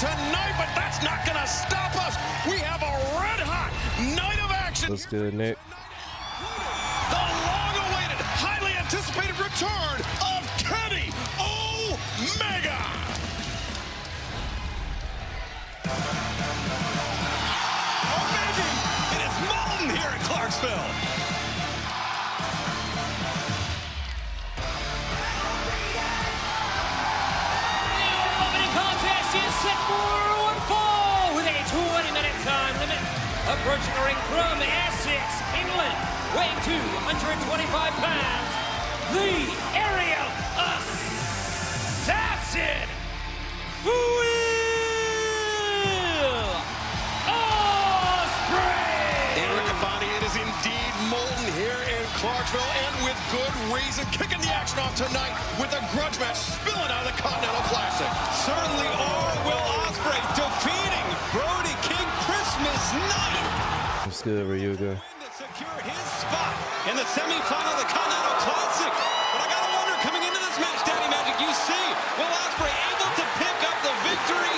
tonight, but that's not going to stop us. We have a red-hot night of action. What's good, Nick? The long-awaited, highly anticipated return of Kenny Omega. Oh, baby, it is molten here in Clarksville. Set for one fall with a 20-minute time limit. Approaching the ring from Essex, England, weighing 225 pounds, the aerial assassin, Will Ospreay. It is indeed molten here in Clarksville, and with good reason. Kicking the action off tonight with a grudge match spilling out of the Continental Classic. Certainly are. Will Ospreay defeating Brody King Christmas night. What's good, Ryuga? Secured his spot in the semifinal of the Continental Classic. But I gotta wonder, coming into this match, Daddy Magic, you see Will Ospreay able to pick up the victory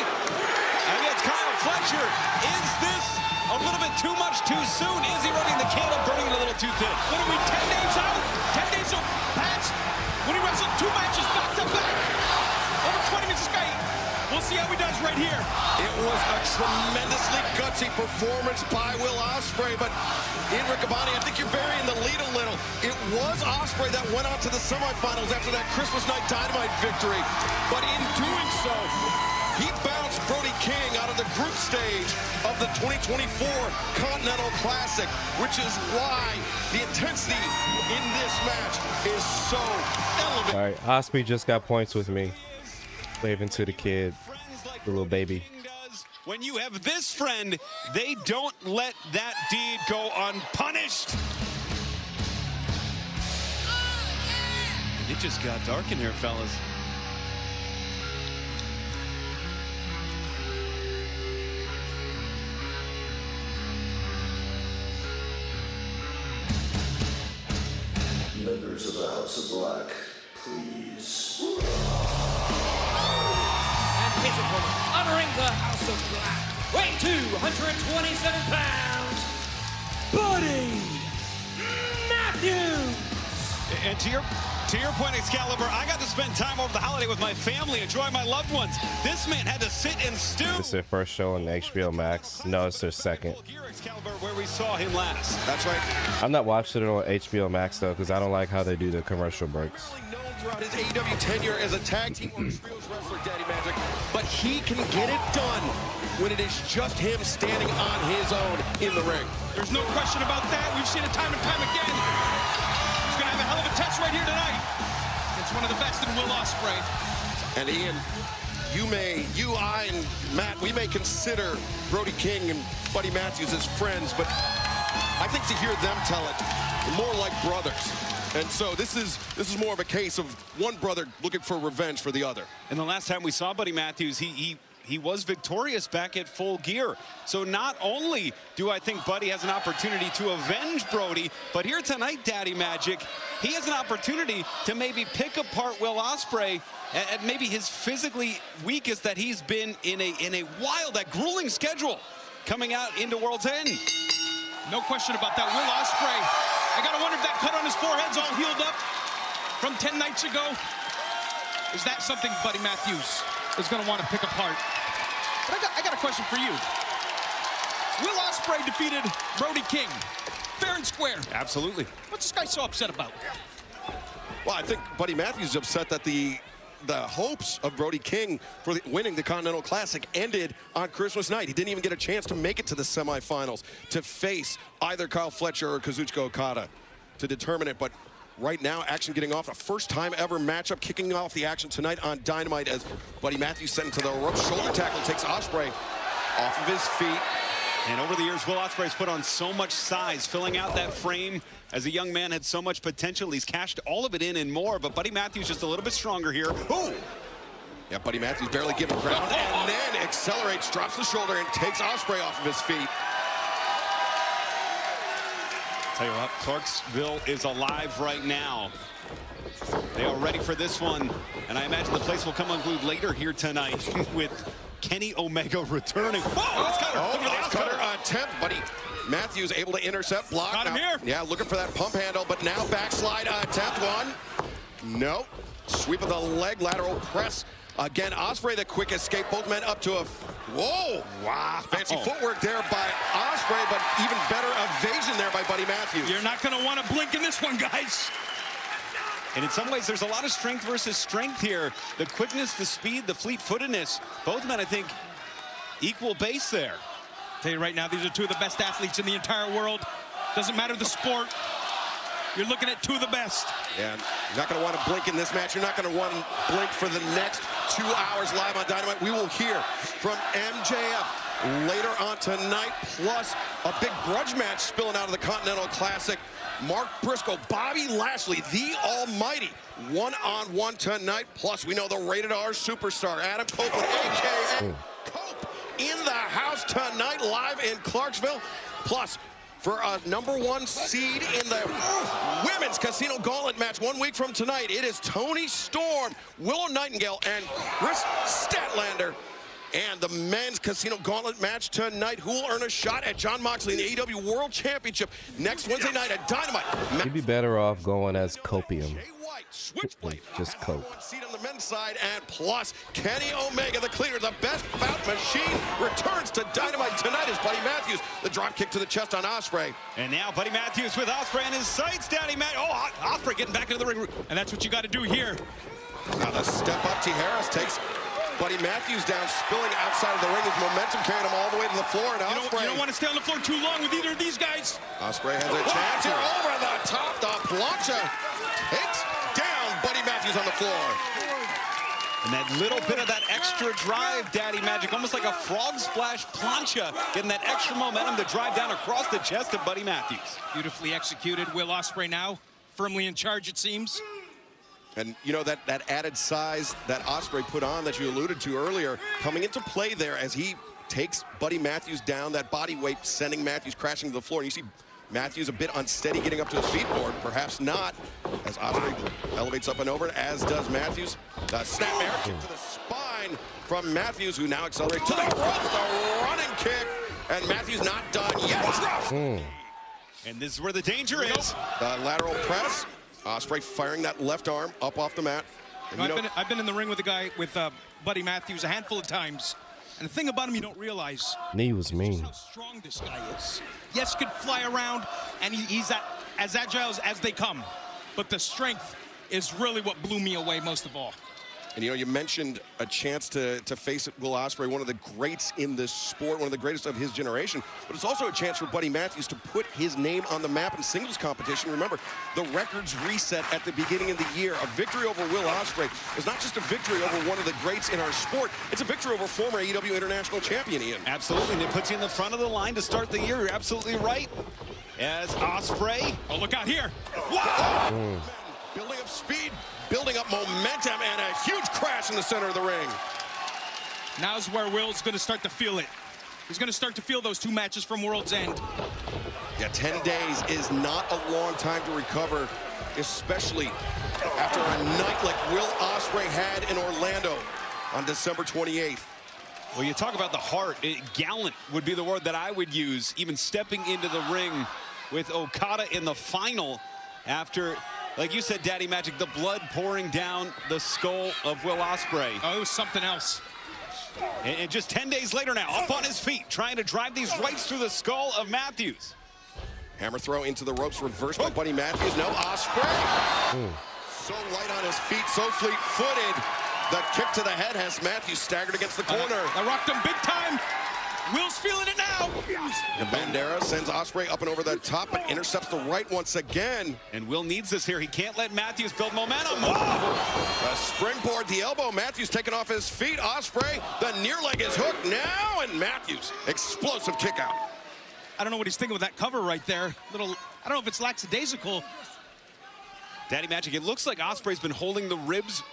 against Kyle Fletcher. Is this a little bit too much too soon? Is he running the candle, burning it a little too thin? What are we, 10 days out? 10 days past when he wrestled 2 matches back to back. Over 20 minutes, this guy. We'll see how he does right here. It was a tremendously gutsy performance by Will Ospreay, but in Riccaboni, I think you're burying the lead a little. It was Ospreay that went on to the semifinals after that Christmas night Dynamite victory, but in doing so, he bounced Brody King out of the group stage of the 2024 Continental Classic, which is why the intensity in this match is so elevated. All right, Ospreay just got points with me. Waving to the kid, the little baby. When you have this friend, they don't let that deed go unpunished. It just got dark in here, fellas. Members of the House of Black, please. His opponent, honoring the House of Black, weighing 227 pounds, Buddy Matthews. And to your point, Excalibur, I got to spend time over the holiday with my family, enjoy my loved ones. This man had to sit and stew. It's their first show on HBO Max. No, it's their second. Here, Excalibur, where we saw him last. That's right. I'm not watching it on HBO Max though, because I don't like how they do the commercial breaks. Throughout his AEW tenure as a tag team or trios wrestler, Daddy Magic, but he can get it done when it is just him standing on his own in the ring. There's no question about that. We've seen it time and time again. He's going to have a hell of a test right here tonight. It's one of the best in Will Ospreay. And Ian, I, and Matt, we may consider Brody King and Buddy Matthews as friends, but I think to hear them tell it, more like brothers. And so this is more of a case of one brother looking for revenge for the other. And the last time we saw Buddy Matthews, he was victorious back at Full Gear. So not only do I think Buddy has an opportunity to avenge Brody, but here tonight, Daddy Magic, he has an opportunity to maybe pick apart Will Ospreay at maybe his physically weakest that he's been in a wild, that grueling schedule coming out into World's End. No question about that. Will Ospreay, I gotta wonder if that cut on his forehead's all healed up from 10 nights ago. Is that something Buddy Matthews is gonna want to pick apart? But I got a question for you. Will Ospreay defeated Brody King, fair and square. Absolutely. What's this guy so upset about? Well, I think Buddy Matthews is upset that the hopes of Brody King for winning the Continental Classic ended on Christmas night. He didn't even get a chance to make it to the semifinals to face either Kyle Fletcher or Kazuchika Okada to determine it. But right now, action getting off, a first-time ever matchup, kicking off the action tonight on Dynamite as Buddy Matthews sent into the rope. Shoulder tackle takes Ospreay off of his feet. And over the years, Will Ospreay's put on so much size, filling out that frame. As a young man, had so much potential. He's cashed all of it in and more, but Buddy Matthews just a little bit stronger here. Ooh! Yeah, Buddy Matthews barely giving ground, and then accelerates, drops the shoulder, and takes Ospreay off of his feet. Tell you what, Clarksville is alive right now. They are ready for this one, and I imagine the place will come unglued later here tonight with Kenny Omega returning. Cutter attempt, but Matthews able to intercept, block. Got him here. Yeah, looking for that pump handle, but now backslide attempt. One. No. Sweep of the leg, lateral press. Again, Ospreay the quick escape. Both men up to a... Whoa! Wow. Fancy footwork there by Ospreay, but even better evasion there by Buddy Matthews. You're not going to want to blink in this one, guys. And in some ways, there's a lot of strength versus strength here. The quickness, the speed, the fleet-footedness. Both men, I think, equal base there. I'll tell you right now, these are two of the best athletes in the entire world. Doesn't matter the sport. You're looking at two of the best. Yeah, you're not going to want to blink in this match. You're not going to want to blink for the next 2 hours live on Dynamite. We will hear from MJF later on tonight, plus a big grudge match spilling out of the Continental Classic. Mark Briscoe, Bobby Lashley, the Almighty, one-on-one tonight. Plus, we know the Rated R superstar, Adam Copeland, a.k.a. Cope, in the house tonight, live in Clarksville. Plus, for a #1 seed in the Women's Casino Gauntlet match 1 week from tonight, it is Toni Storm, Willow Nightingale, and Chris Statlander. And the Men's Casino Gauntlet match tonight, who will earn a shot at Jon Moxley in the AEW World Championship next Wednesday night at Dynamite. He'd be better off going as Copium. Jay White, Switchblade, Just Cope. seat on the men's side, and plus Kenny Omega, the cleaner, the best bout machine, returns to Dynamite tonight as Buddy Matthews. The drop kick to the chest on Ospreay. And now Buddy Matthews with Ospreay in his sights. Daddy Matt. Oh, Ospreay getting back into the ring. And that's what you got to do here. Now the step up, T. Harris takes Buddy Matthews down, spilling outside of the ring with momentum carrying him all the way to the floor. And Ospreay, You don't want to stay on the floor too long with either of these guys. Ospreay has a chance here over the top. The plancha takes down Buddy Matthews on the floor. And that little bit of that extra drive, Daddy Magic, almost like a frog splash plancha, getting that extra momentum to drive down across the chest of Buddy Matthews. Beautifully executed. Will Ospreay now firmly in charge, it seems. And you know that added size that Ospreay put on that you alluded to earlier, coming into play there as he takes Buddy Matthews down, that body weight sending Matthews crashing to the floor. And you see Matthews a bit unsteady getting up to his feet, or perhaps not, as Ospreay elevates up and over, as does Matthews. The snapmare kick to the spine from Matthews, who now accelerates to the ropes, the running kick, and Matthews not done yet. And this is where the danger is. The lateral press. Ospreay firing that left arm up off the mat. And I've been in the ring with a guy, with Buddy Matthews, a handful of times. And the thing about him you don't realize, Knee was mean. how strong this guy is. Yes, could fly around, and he's as agile as they come. But the strength is really what blew me away most of all. And you know, you mentioned a chance to face Will Ospreay, one of the greats in this sport, one of the greatest of his generation. But it's also a chance for Buddy Matthews to put his name on the map in singles competition. Remember, the records reset at the beginning of the year. A victory over Will Ospreay is not just a victory over one of the greats in our sport, it's a victory over former AEW International Champion, Ian. Absolutely, and it puts you in the front of the line to start the year. You're absolutely right. As Ospreay. Oh, look out here. Wow! Building up speed, building up momentum, and a huge crash in the center of the ring. Now's where Will's going to start to feel it. He's going to start to feel those 2 matches from World's End. Yeah, 10 days is not a long time to recover, especially after a night like Will Ospreay had in Orlando on December 28th. Well, you talk about the heart. Gallant would be the word that I would use, even stepping into the ring with Okada in the final after, like you said, Daddy Magic, the blood pouring down the skull of Will Ospreay. Oh, it was something else. And just 10 days later now, up on his feet, trying to drive these rights through the skull of Matthews. Hammer throw into the ropes, reversed by Buddy Matthews. No, Ospreay. So light on his feet, so fleet-footed. The kick to the head has Matthews staggered against the corner. I rocked him big time. Will's feeling it now. The Bandera sends Ospreay up and over the top, but intercepts the right once again. And Will needs this here. He can't let Matthews build momentum. Whoa! A springboard, the elbow. Matthews taking off his feet. Ospreay, the near leg is hooked now, and Matthews, explosive kick out. I don't know what he's thinking with that cover right there. I don't know if it's lackadaisical. Daddy Magic, it looks like Ospreay's been holding the ribs,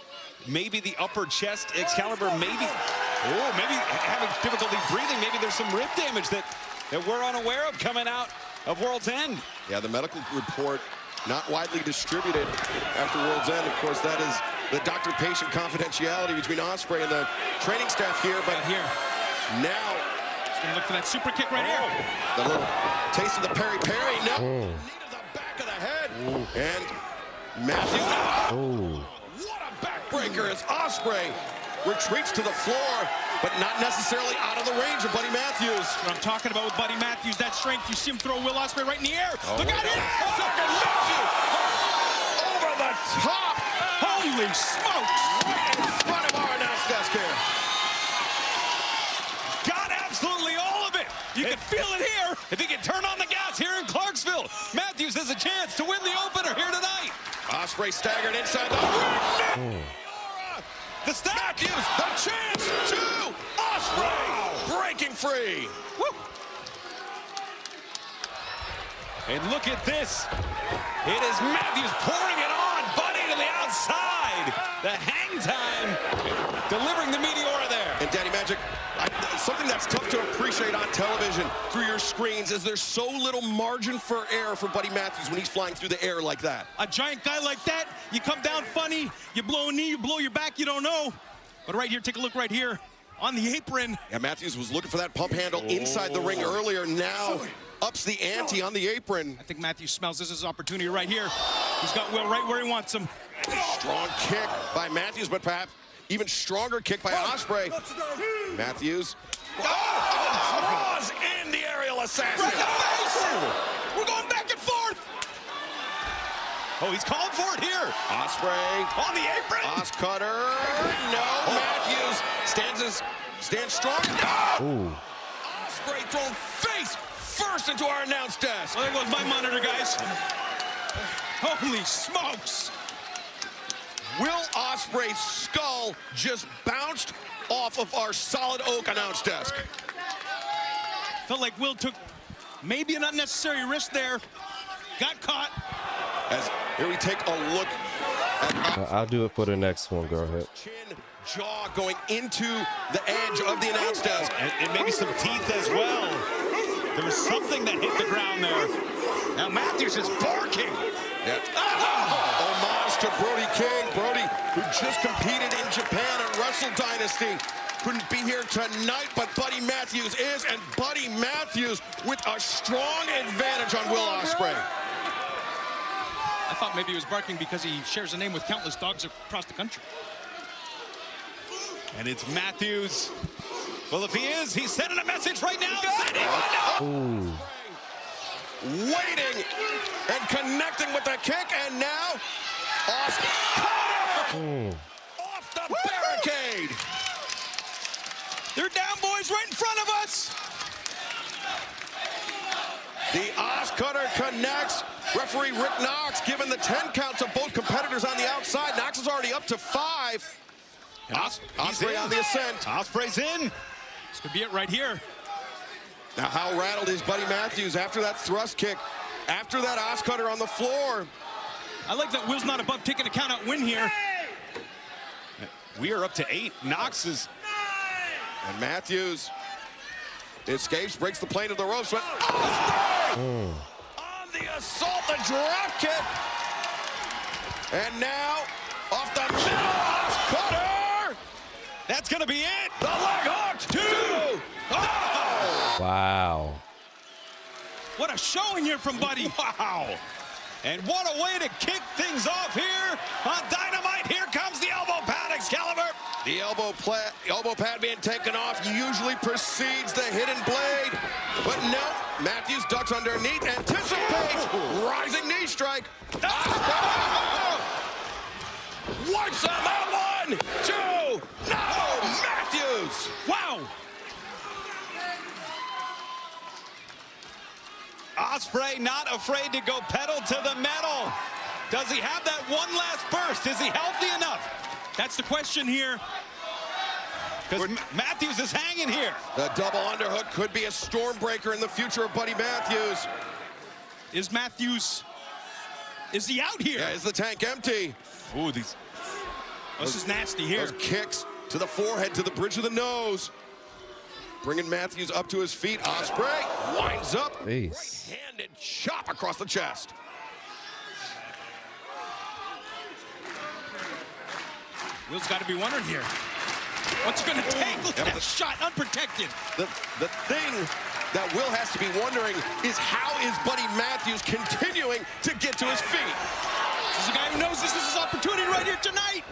maybe the upper chest. Excalibur maybe having difficulty breathing. Maybe there's some rib damage that we're unaware of coming out of World's End. Yeah, the medical report not widely distributed after World's End. Of course, that is the doctor-patient confidentiality between Ospreay and the training staff here, but here. Now, He's gonna look for that super kick right here. the little taste of the peri-peri. No, knee to the back of the head. And Matthews. What a backbreaker as Ospreay retreats to the floor, but not necessarily out of the range of Buddy Matthews. That's what I'm talking about with Buddy Matthews, that strength. You see him throw Will Ospreay right in the air. Look out here! Second Matthews over the top. Holy smokes! Right in front of our announce desk here. Got absolutely all of it. You can feel it here. If he can turn on the gas here in Clarksville, Matthews has a chance to win the opener here tonight. Ospreay staggered inside the ring. The stack. Matthews, the chance to Ospreay breaking free. Woo. And look at this. It is Matthews pouring it on. Buddy to the outside. The hang time. Delivering the Meteora there. And Daddy Magic, something that's tough to appreciate on television through your screens is there's so little margin for error for Buddy Matthews when he's flying through the air like that. A giant guy like that, you come down funny, you blow a knee, you blow your back, you don't know. But right here, take a look right here on the apron. Yeah, Matthews was looking for that pump handle inside the ring earlier. Now ups the ante on the apron. I think Matthews smells this is his opportunity right here. He's got Will right where he wants him. Strong kick by Matthews, but perhaps even stronger kick by Ospreay. Matthews. Draws in the aerial assassin. Right in the face! We're going back and forth! Oh, he's calling for it here. Ospreay On the apron. Cutter. No, Matthews stands strong. No! Ospreay thrown face first into our announce desk. Well, there goes my monitor, guys. Holy smokes! Will Ospreay's skull just bounced off of our solid oak announce desk. Felt like Will took maybe an unnecessary risk there. Got caught. As here we take a look at I'll do it for the next one. Go ahead. chin, jaw going into the edge of the announce desk. And maybe some teeth as well. There was something that hit the ground there. Now Matthews is barking. Homage to Brody King. Brody, who just competed in Japan at Wrestle Dynasty. Couldn't be here tonight, but Buddy Matthews is, and Buddy Matthews with a strong advantage on Will Ospreay. I thought maybe he was barking because he shares a name with countless dogs across the country. And it's Matthews. Well, if he is, he's sending a message right now. Waiting and connecting with the kick, and now off the barricade. They're down, boys, right in front of us. The Os Cutter connects. Referee Rick Knox giving the 10 counts of both competitors on the outside. Knox is already up to 5. Ospreay on the ascent. Ospreay's in. This could be it right here. Now, how rattled is Buddy Matthews after that thrust kick, after that Os Cutter on the floor? I like that Will's not above taking a count-out win here. We are up to 8. Knox is... And Matthews escapes, breaks the plane of the ropes. But on the assault, the drop kick. And now, off the middle, Os Cutter. That's going to be it. The leg hook, 2. Oh! Wow. What a showing here from Buddy. Wow. And what a way to kick things off here on Dynamite. Here comes the elbow pad, Excalibur. The elbow pad being taken off usually precedes the hidden blade. But no, Matthews ducks underneath, anticipates, rising knee strike. Wipes him out, 1, 2, no, Matthews. Wow. Ospreay not afraid to go pedal to the metal. Does he have that one last burst? Is he healthy enough? That's the question here. Because Matthews is hanging here. The double underhook could be a storm breaker in the future of Buddy Matthews. Is Matthews, is he out here? Yeah, is the tank empty? Ooh, these... This is nasty here. Those kicks to the forehead, to the bridge of the nose. Bringing Matthews up to his feet. Ospreay winds up. Jeez. Right-handed chop across the chest. Will's got to be wondering here. What's it going to take? Look at that shot, unprotected. The thing that Will has to be wondering is how is Buddy Matthews continuing to get to his feet? This is a guy who knows this is his opportunity right here tonight.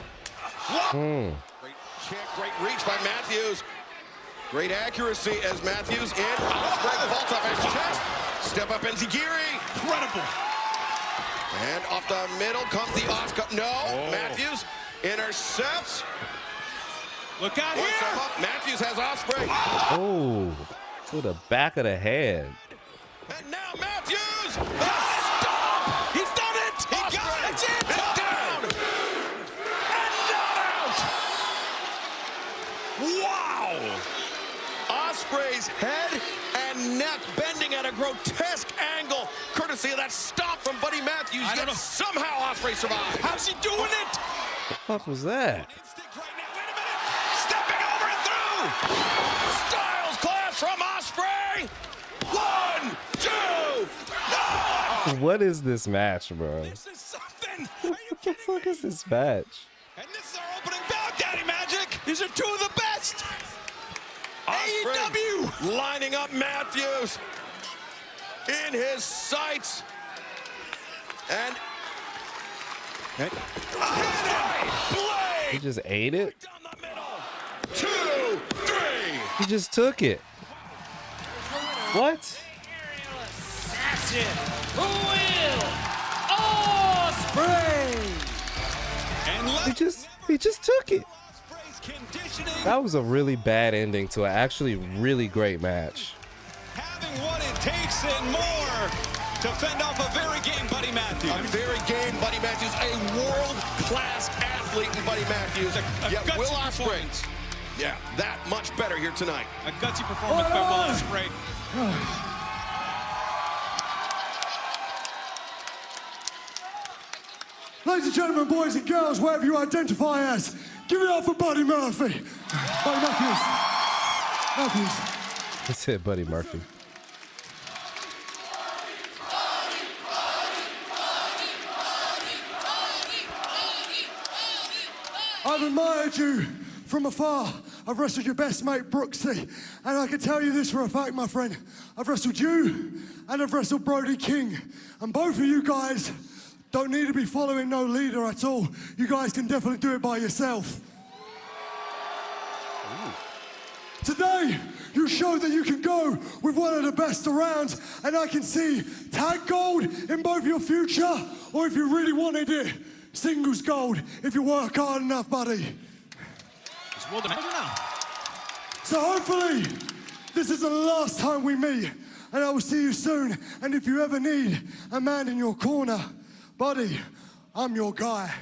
Great kick, great reach by Matthews. Great accuracy as Matthews in. Ospreay vaults off his chest. Step up Enziguri. Incredible. And off the middle comes the Oscar. No, Matthews intercepts. Look out Puts him here. up. Matthews has Ospreay. Oh, to the back of the head. And now Matthews. The stop. He's done it. He got it. That's it. It's down. And not out. Wow. Ospreay's head and neck bending at a grotesque angle, courtesy of that stop from Buddy Matthews. I don't Yet know. somehow Ospreay survived. How's he doing it? What the fuck was that? Instinct right now. Wait a minute. Stepping over and through. Styles clash from Ospreay. 1, 2, no. What is this match, bro? This is something. What the fuck is this match? And this is our opening bout, Daddy Magic. These are two of the best. Ospreay AEW. lining up Matthews in his sights. And Ospreay He blade just ate it? down the middle. 2, 3. He just took it. What? Assassin, Will Ospreay. And He just took it. Ospreay's conditioning, That was a really bad ending to an actually really great match. Having what it takes and more to fend off a very game Buddy Matthews. A very game Buddy Matthews, a world-class athlete in Buddy Matthews. Yet gutsy Will Ospreay, performance. yeah, that much better here tonight. A gutsy performance by Will Ospreay. Ladies and gentlemen, boys and girls, wherever you identify as, give it up for Buddy Murphy. Buddy Matthews. He said Buddy Murphy. I've admired you from afar. I've wrestled your best mate, Brooksy. And I can tell you this for a fact, my friend. I've wrestled you and I've wrestled Brody King. And both of you guys don't need to be following no leader at all. You guys can definitely do it by yourself. Today, you showed that you can go with one of the best around, and I can see tag gold in both your future, or if you really wanted it, singles gold if you work hard enough, buddy. It's Will Manager now. So hopefully, this is the last time we meet, and I will see you soon. And if you ever need a man in your corner, buddy, I'm your guy.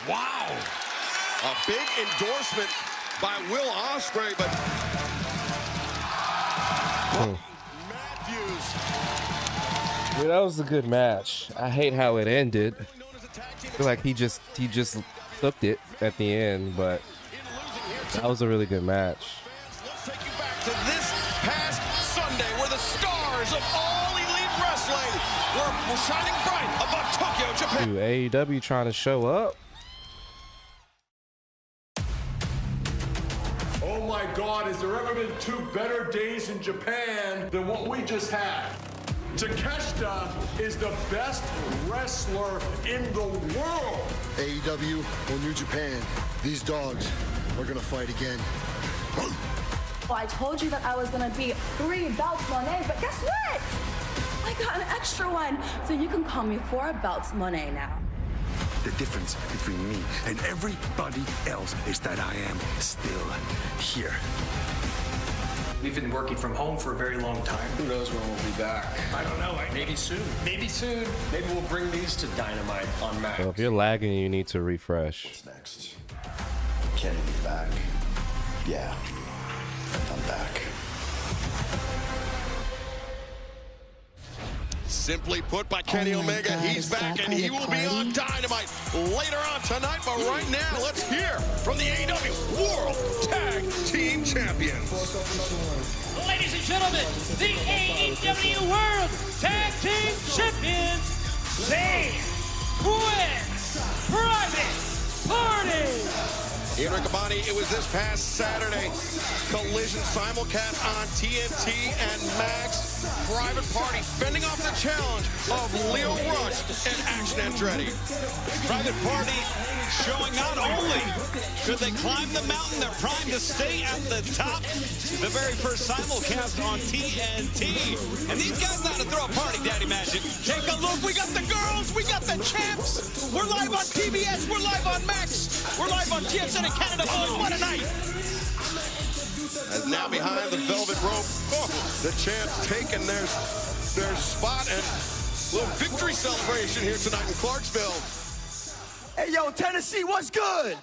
Wow. A big endorsement by Will Ospreay, but Matthews. Yeah, that was a good match. I hate how it ended. I feel like he just took it at the end, but that was a really good match. Let's take you back to this past Sunday where the stars of all elite wrestling were shining bright above Tokyo, Japan. Dude, AEW trying to show up. Oh my God, has there ever been 2 better days in Japan than what we just had? Takeshita is the best wrestler in the world. AEW or New Japan, these dogs are gonna fight again. Well, I told you that I was gonna be 3 belts Monet, but guess what? I got an extra one, so you can call me 4 belts Monet now. The difference between me and everybody else is that I am still here. We've been working from home for a very long time. Who knows when we'll be back? I don't know. Maybe soon. Maybe soon. Maybe we'll bring these to Dynamite on Max. So if you're lagging, you need to refresh. What's next? Kennedy's back. Yeah, I'm back. Simply put by Kenny Omega, he's back and he will be on Dynamite later on tonight. But right now, let's hear from the AEW World Tag Team Champions. Ladies and gentlemen, the AEW World Tag Team Champions, Zayn with Private Party. Ian Riccaboni, it was this past Saturday. Collision simulcast on TNT and Max. Private Party fending off the challenge of Leo Rush and Action Andretti. Private Party showing not only could they climb the mountain, they're primed to stay at the top. The very first simulcast on TNT. And these guys know how to throw a party, Daddy Magic. Take a look. We got the girls. We got the champs. We're live on TBS. We're live on Max. We're live on TSN in Canada. Boys, what a night. And now behind the velvet rope, the champs taking their spot and little victory celebration here tonight in Clarksville. Hey, yo, Tennessee, what's good?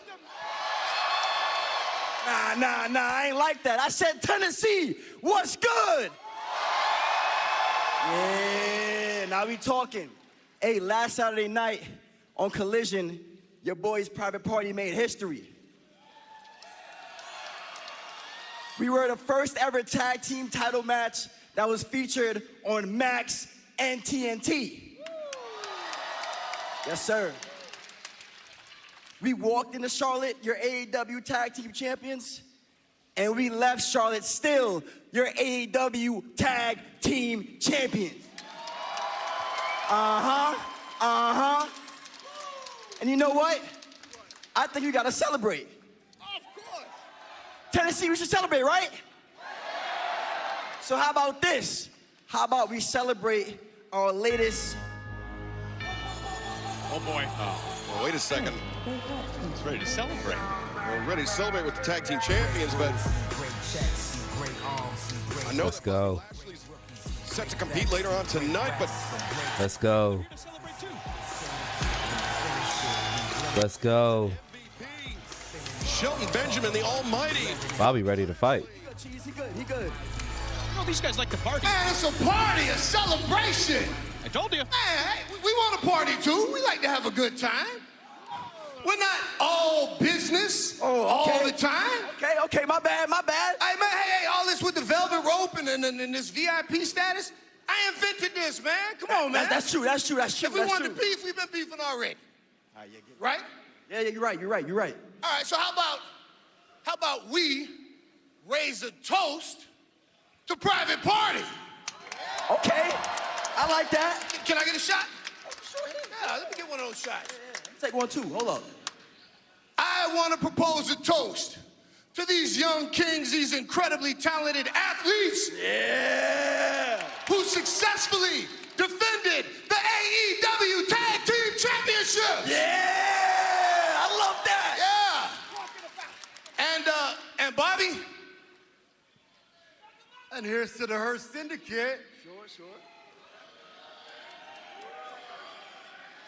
Nah, I ain't like that. I said Tennessee, what's good? Yeah, now we talking. Hey, last Saturday night on Collision, your boys' Private Party made history. We were the first ever tag team title match that was featured on Max and TNT. Yes, sir. We walked into Charlotte, your AEW tag team champions, and we left Charlotte still your AEW tag team champions. And you know what? I think we gotta celebrate. Tennessee, we should celebrate, right? So how about this? How about we celebrate our latest... Oh, boy. Well, wait a second. He's ready to celebrate. We're ready to celebrate with the tag team champions, but I know Let's go. set to compete later on tonight, but Let's go. Let's go. Shelton Benjamin, the almighty. Bobby ready to fight. He good. Oh, these guys like to party. Man, it's a party, a celebration. I told you. Man, hey, we want to party too. We like to have a good time. We're not all business all the time. Okay, my bad. Hey, man, hey, all this with the velvet rope and this VIP status. I invented this, man. Come on, man. That's true. If we wanted to beef, we've been beefing already. Right? Yeah, you're right. All right, so how about we raise a toast to Private Party? Okay, I like that. Can I get a shot? Sure, yeah, let me get one of those shots. Take one too, hold up. I want to propose a toast to these young kings, these incredibly talented athletes. Yeah. Who successfully defended the AEW Tag Team Championship. Yeah, I love that. Yeah. And Bobby. And here's to the Hearst Syndicate. Sure.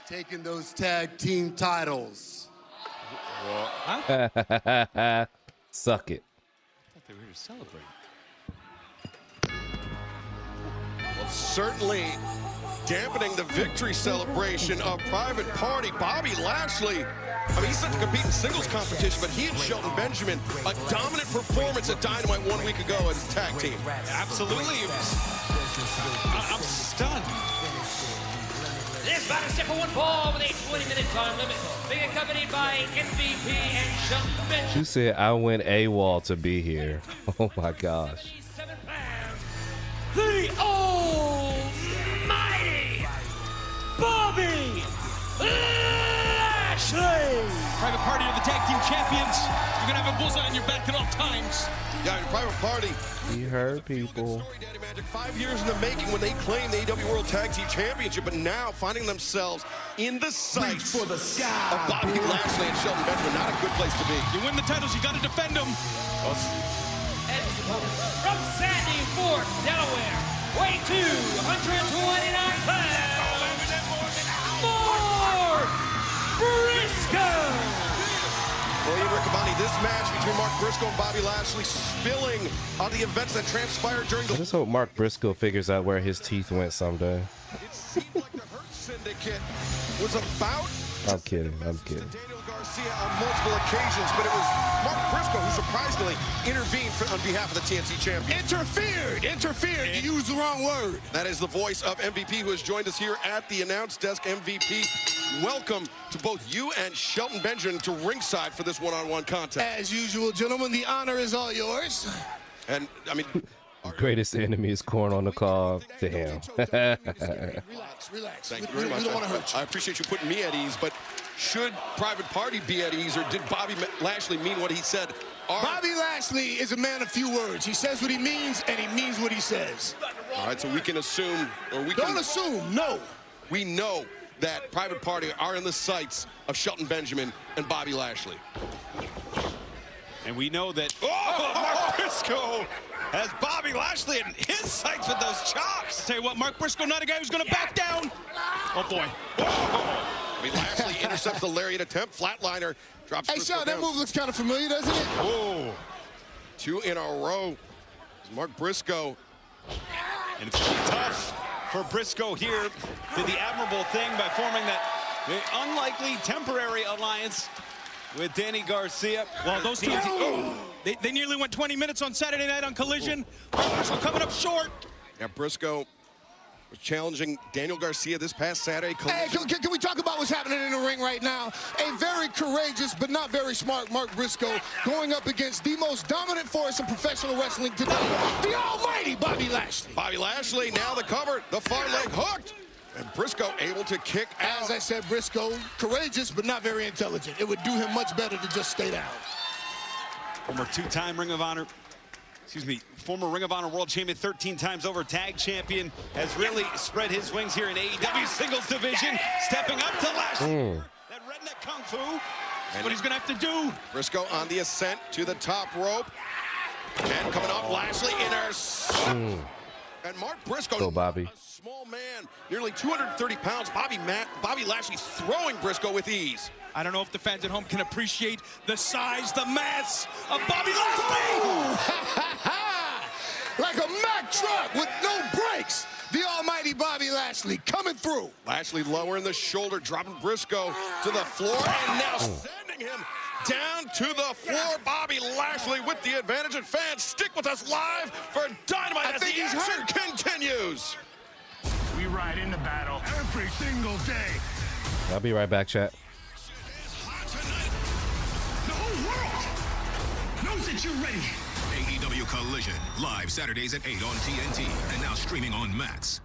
Taking those tag team titles. Suck it. I thought they were here to celebrate. Well, certainly dampening the victory celebration of Private Party. Bobby Lashley, I mean, he's set to compete in singles competition, but he and Shelton Benjamin, a dominant performance at Dynamite 1 week ago as a tag team. Absolutely. I'm stunned. This battle step for one fall with a 20-minute time limit. Being accompanied by MVP and Shelton Benjamin. You said I went AWOL to be here. Oh my gosh. 7 pounds. The almighty Bobby Lashley. Private Party are the tag team champions. You're gonna have a bullseye on your back at all times. Yeah, in Private Party. He hurt people. 5 years in the making when they claimed the AEW World Tag Team Championship, but now finding themselves in the sights of Bobby Lashley and Shelton Benjamin. Not a good place to be. You win the titles, you gotta defend them. From Sandy Fort, Delaware, weighing 229 pounds. Mark Briscoe. Well, Ian Riccaboni, this match between Mark Briscoe and Bobby Lashley spilling on the events that transpired during I the... just hope Mark Briscoe figures out where his teeth went someday. It seemed like the Hurt Syndicate was about I'm kidding. Daniel Garcia on multiple occasions, but it was Mark Briscoe who surprisingly intervened on behalf of the TNT champion. Interfered. You used the wrong word. That is the voice of MVP who has joined us here at the announce desk. MVP, welcome to both you and Shelton Benjamin to ringside for this one-on-one contest. As usual, gentlemen, the honor is all yours. And, I mean... Greatest enemy is corn on the cob. Damn. Relax. Thank you very much. We don't want to hurt you. I appreciate you putting me at ease, but should Private Party be at ease, or did Bobby Lashley mean what he said? Bobby Lashley is a man of few words. He says what he means, and he means what he says. All right, so we can assume, or we Don't assume, no. We know that Private Party are in the sights of Shelton Benjamin and Bobby Lashley. And we know that Mark Briscoe has Bobby Lashley in his sights with those chops. Tell you what, Mark Briscoe, not a guy who's going to back down. Oh, boy. I mean, Lashley intercepts the lariat attempt. Flatliner drops Hey, Briscoe Sean, that down. move looks kind of familiar, doesn't it? Oh, 2 in a row. Mark Briscoe. And it's going to be tough for Briscoe here. Did the admirable thing by forming that unlikely temporary alliance with Danny Garcia. Well, those two, they nearly went 20 minutes on Saturday night on Collision. Briscoe coming up short. Yeah, Briscoe was challenging Daniel Garcia this past Saturday. Hey, can we talk about what's happening in the ring right now? A very courageous but not very smart Mark Briscoe going up against the most dominant force in professional wrestling today, the almighty Bobby Lashley. Bobby Lashley, now the cover, the far leg hooked. And Briscoe able to kick out. As I said, Briscoe, courageous but not very intelligent. It would do him much better to just stay down. Former two-time Ring of Honor, former Ring of Honor World Champion, 13 times over tag champion, has really spread his wings here in AEW singles division, stepping up to Lashley. That redneck kung fu. That's what he's going to have to do. Briscoe on the ascent to the top rope. And coming off Lashley in And Mark Briscoe, go Bobby. A small man, nearly 230 pounds. Bobby Lashley throwing Briscoe with ease. I don't know if the fans at home can appreciate the size, the mass of Bobby Lashley. Like a Mack truck with no brakes. The almighty Bobby Lashley coming through. Lashley lowering the shoulder, dropping Briscoe to the floor, and now sending him down to the floor. Bobby Lashley with the advantage, and fans, stick with us live for Dynamite as the action continues. We ride into battle every single day. I'll be right back, chat. The whole world knows that you're ready. AEW Collision, live Saturdays at 8 on TNT, and now streaming on Max.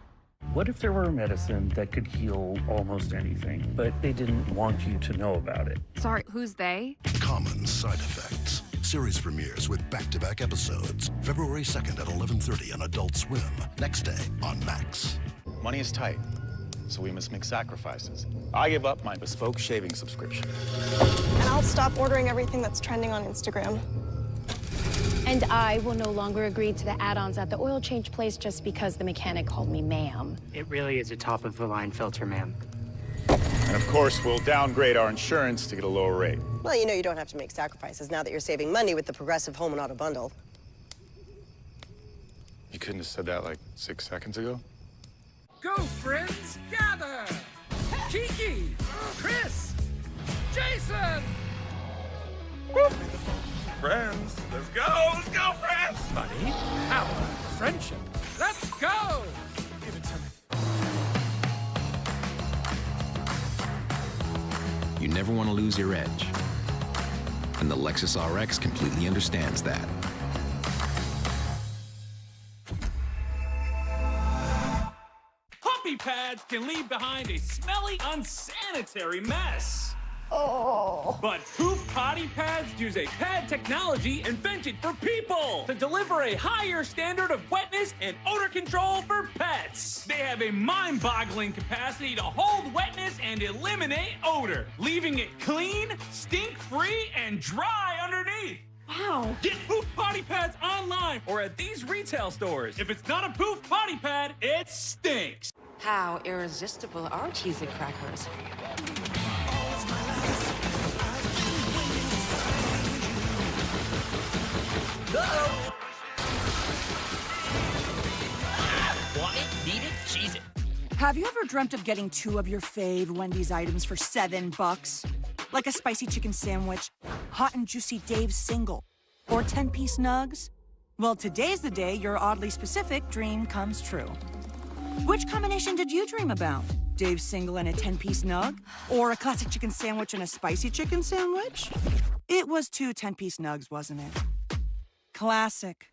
What if there were a medicine that could heal almost anything, but they didn't want you to know about it? Sorry, who's they? Common Side Effects. Series premieres with back-to-back episodes. February 2nd at 11:30 on Adult Swim. Next day on Max. Money is tight, so we must make sacrifices. I give up my bespoke shaving subscription. And I'll stop ordering everything that's trending on Instagram. And I will no longer agree to the add-ons at the oil change place just because the mechanic called me ma'am. It really is a top-of-the-line filter, ma'am. And of course, we'll downgrade our insurance to get a lower rate. Well, you know you don't have to make sacrifices now that you're saving money with the Progressive Home and Auto Bundle. You couldn't have said that like 6 seconds ago? Go, friends, gather! Kiki, Chris, Jason! Friends, let's go, friends! Money, power, friendship. Let's go! Give it to me. You never want to lose your edge. And the Lexus RX completely understands that. Puppy pads can leave behind a smelly, unsanitary mess. Oh. But Poof Potty Pads use a pad technology invented for people to deliver a higher standard of wetness and odor control for pets. They have a mind-boggling capacity to hold wetness and eliminate odor, leaving it clean, stink-free, and dry underneath. Wow. Get Poof Potty Pads online or at these retail stores. If it's not a Poof Potty Pad, it stinks. How irresistible are cheesy crackers? Uh-oh. Want it, need it, cheese it. How Have you ever dreamt of getting 2 of your fave Wendy's items for $7? Like a spicy chicken sandwich, hot and juicy Dave's single, or 10-piece nugs? Well, today's the day your oddly specific dream comes true. Which combination did you dream about? Dave's single and a 10-piece nug? Or a classic chicken sandwich and a spicy chicken sandwich? It was 2 10-piece nugs, wasn't it? Classic.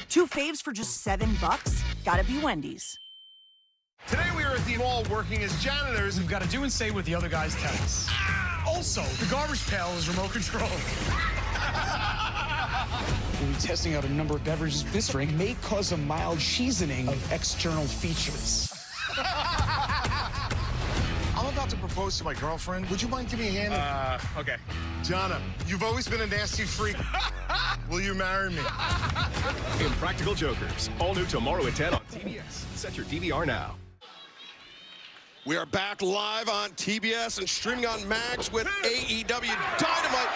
2 faves for just $7? Gotta be Wendy's. Today we are at the mall working as janitors. We've got to do and say what the other guys tell us. Also, the garbage pail is remote control. We'll be testing out a number of beverages. This drink may cause a mild seasoning of external features. I'm about to propose to my girlfriend. Would you mind giving me a hand? Okay. Jonna, you've always been a nasty freak. Will you marry me? Impractical Jokers. All new tomorrow at 10 on TBS. Set your DVR now. We are back live on TBS and streaming on Max with AEW Dynamite.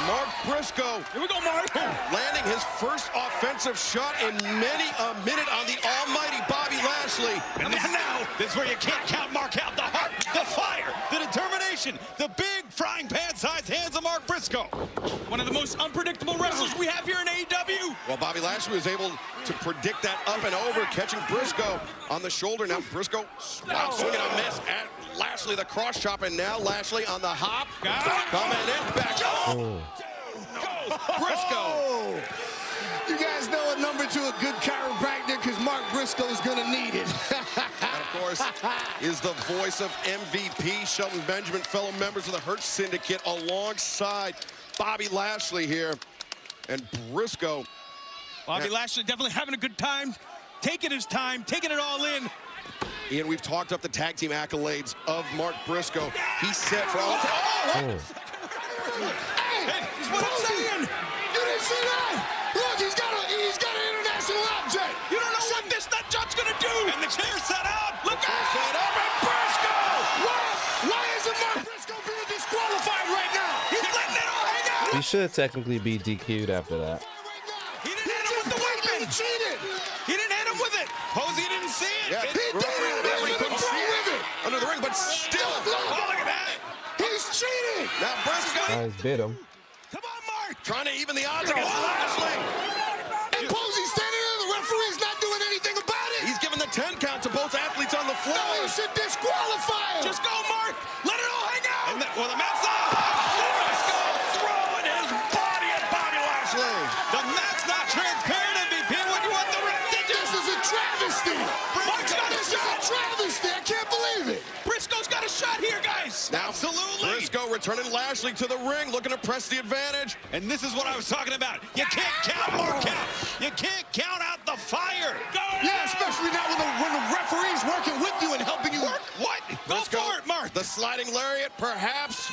Mark Briscoe. Here we go, Mark. Landing his first offensive shot in many a minute on the almighty Bobby Lashley. And now, this is where you can't count Mark out. The heart, the fire, the determination, the big frying pan-sized hands of Mark Briscoe. One of the most unpredictable wrestlers we have here in AEW. Well, Bobby Lashley was able to predict that up and over, catching Briscoe on the shoulder. Now Briscoe swinging a miss at Lashley, the cross chop, and now Lashley on the hop. Coming in, back. Briscoe. You guys know a number to a good chiropractor because Mark Briscoe is going to need it. And of course, is the voice of MVP, Shelton Benjamin, fellow members of the Hurt Syndicate, alongside Bobby Lashley here. And Briscoe. Bobby Lashley definitely having a good time, taking his time, taking it all in. Ian, we've talked up the tag team accolades of Mark Briscoe. He's set for all time. Hey, what I'm saying. You didn't see that? Look, he's got an international object. You don't know what this nut job's gonna do. And the chair set out. Look out! Set up and Briscoe. Why isn't Mark Briscoe being disqualified right now? He's letting it all hang out. He should technically be DQ'd after that. He didn't hit him with the weapon. He cheated. He didn't hit him with it. Posey didn't see it. Yeah, He did it. couldn't see it under the ring, but still. Oh, look at that. He's cheating. Now Briscoe He's bit him. Come on, Mark. trying to even the odds against Lashley. And Posey standing there, the referee's not doing anything about it. He's giving the 10 count to both athletes on the floor. No, he should disqualify him. Just go, Mark. Let it all hang out. And the mat's not. Briscoe throwing his body at Bobby Lashley. The mat's not transparent, MVP. What do you want the ref to do? This is a travesty. This is a travesty. I can't believe it. Briscoe's got a shot here, guys. Now, Absolutely. Briscoe returning Lashley to the ring, looking to press the advantage. And this is what I was talking about. You can't count Mark out. You can't count out the fire. Yeah, especially now when the referee's working with you and helping you. What? Go Briscoe, for it, Mark. The sliding lariat, perhaps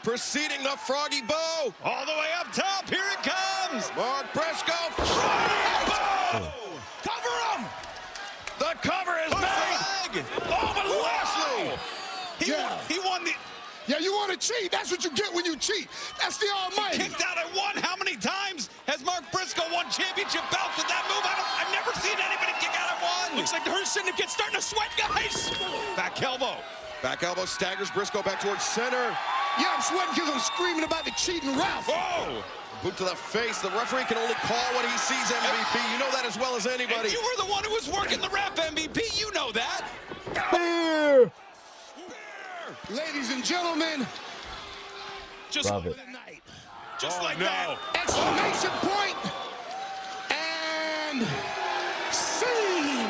preceding the froggy bow. All the way up top. Here it comes. Mark Briscoe, froggy bow. Cover him. The cover is made. Oh, but Lashley. He won the... Yeah, you want to cheat. That's what you get when you cheat. That's the almighty. Kicked out at one. How many times has Mark Briscoe won championship belts with that move? I've never seen anybody kick out at one. Looks like the Hurt Syndicate starting to sweat, guys. Back elbow. Back elbow staggers Briscoe back towards center. Yeah, I'm sweating because I'm screaming about the cheating ref. Oh! Boot to the face. The referee can only call what he sees, MVP. You know that as well as anybody. And you were the one who was working the ref, MVP. You know that. Ladies and gentlemen, just love it. Just like that. Exclamation point and scene.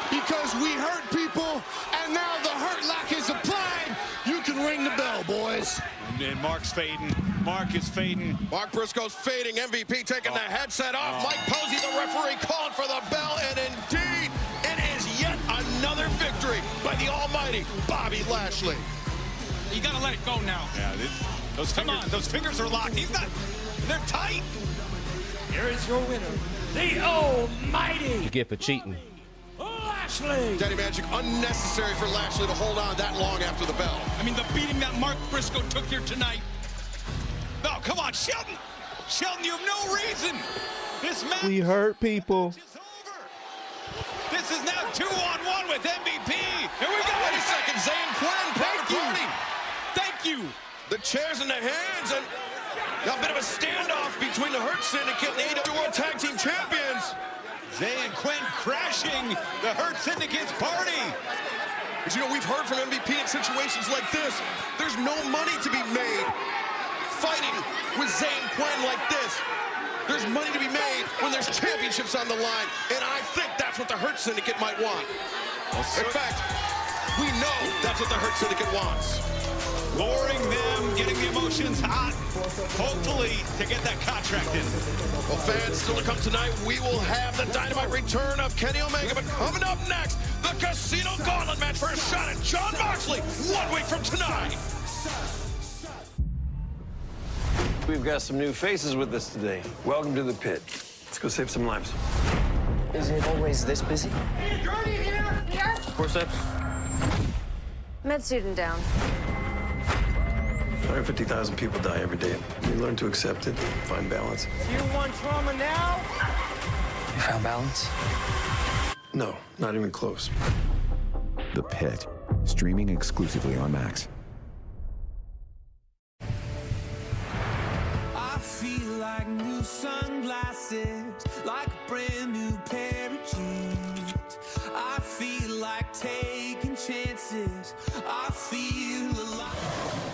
Because we hurt people, and now the hurt lock is applied. You can ring the bell, boys. And Mark's fading. Mark is fading. Mark Briscoe's fading. MVP taking the headset off. Mike Posey, the referee, calling for the bell. And indeed, it is yet another victory by the almighty Bobby Lashley. You got to let it go now. Yeah, those fingers are locked. They're tight. Here is your winner, the almighty You get for cheating. Lashley. Daddy Magic, unnecessary for Lashley to hold on that long after the bell. I mean, the beating that Mark Briscoe took here tonight. No, come on, Shelton. Shelton, you have no reason. This match We hurt people. is over. This This is now 2-on-1 with MVP. Here we go. Wait a second. Zayn Quinn, Thank you. party. Thank you. The chairs in the hands, and a bit of a standoff between the Hurt Syndicate and the AEW World Tag Team Champions. Zayn Quinn crashing the Hurt Syndicate's party. But you know, we've heard from MVP in situations like this, there's no money to be made fighting with Zayn Quinn like this. There's money to be made when there's championships on the line, and I think that's what the Hurt Syndicate might want. In fact, we know that's what the Hurt Syndicate wants. Lowering them, getting the emotions hot, hopefully to get that contract in. Well, fans, still to come tonight, we will have the Dynamite return of Kenny Omega, but coming up next, the Casino Gauntlet match for a shot at Jon Moxley 1 week from tonight. We've got some new faces with us today. Welcome to the pit. Let's go save some lives. Is it always this busy? Here. Forceps. Med student down. 150,000 people die every day. We learn to accept it, find balance. You want trauma now? You found balance? No, not even close. The Pit, streaming exclusively on Max. I feel like new sunglasses, like a brand new pair of jeans. I feel like taking chances. I feel alive.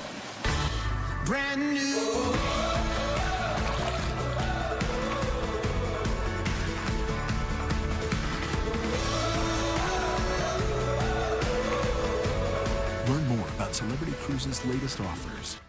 Brand new. Learn more about Celebrity Cruises' latest offers.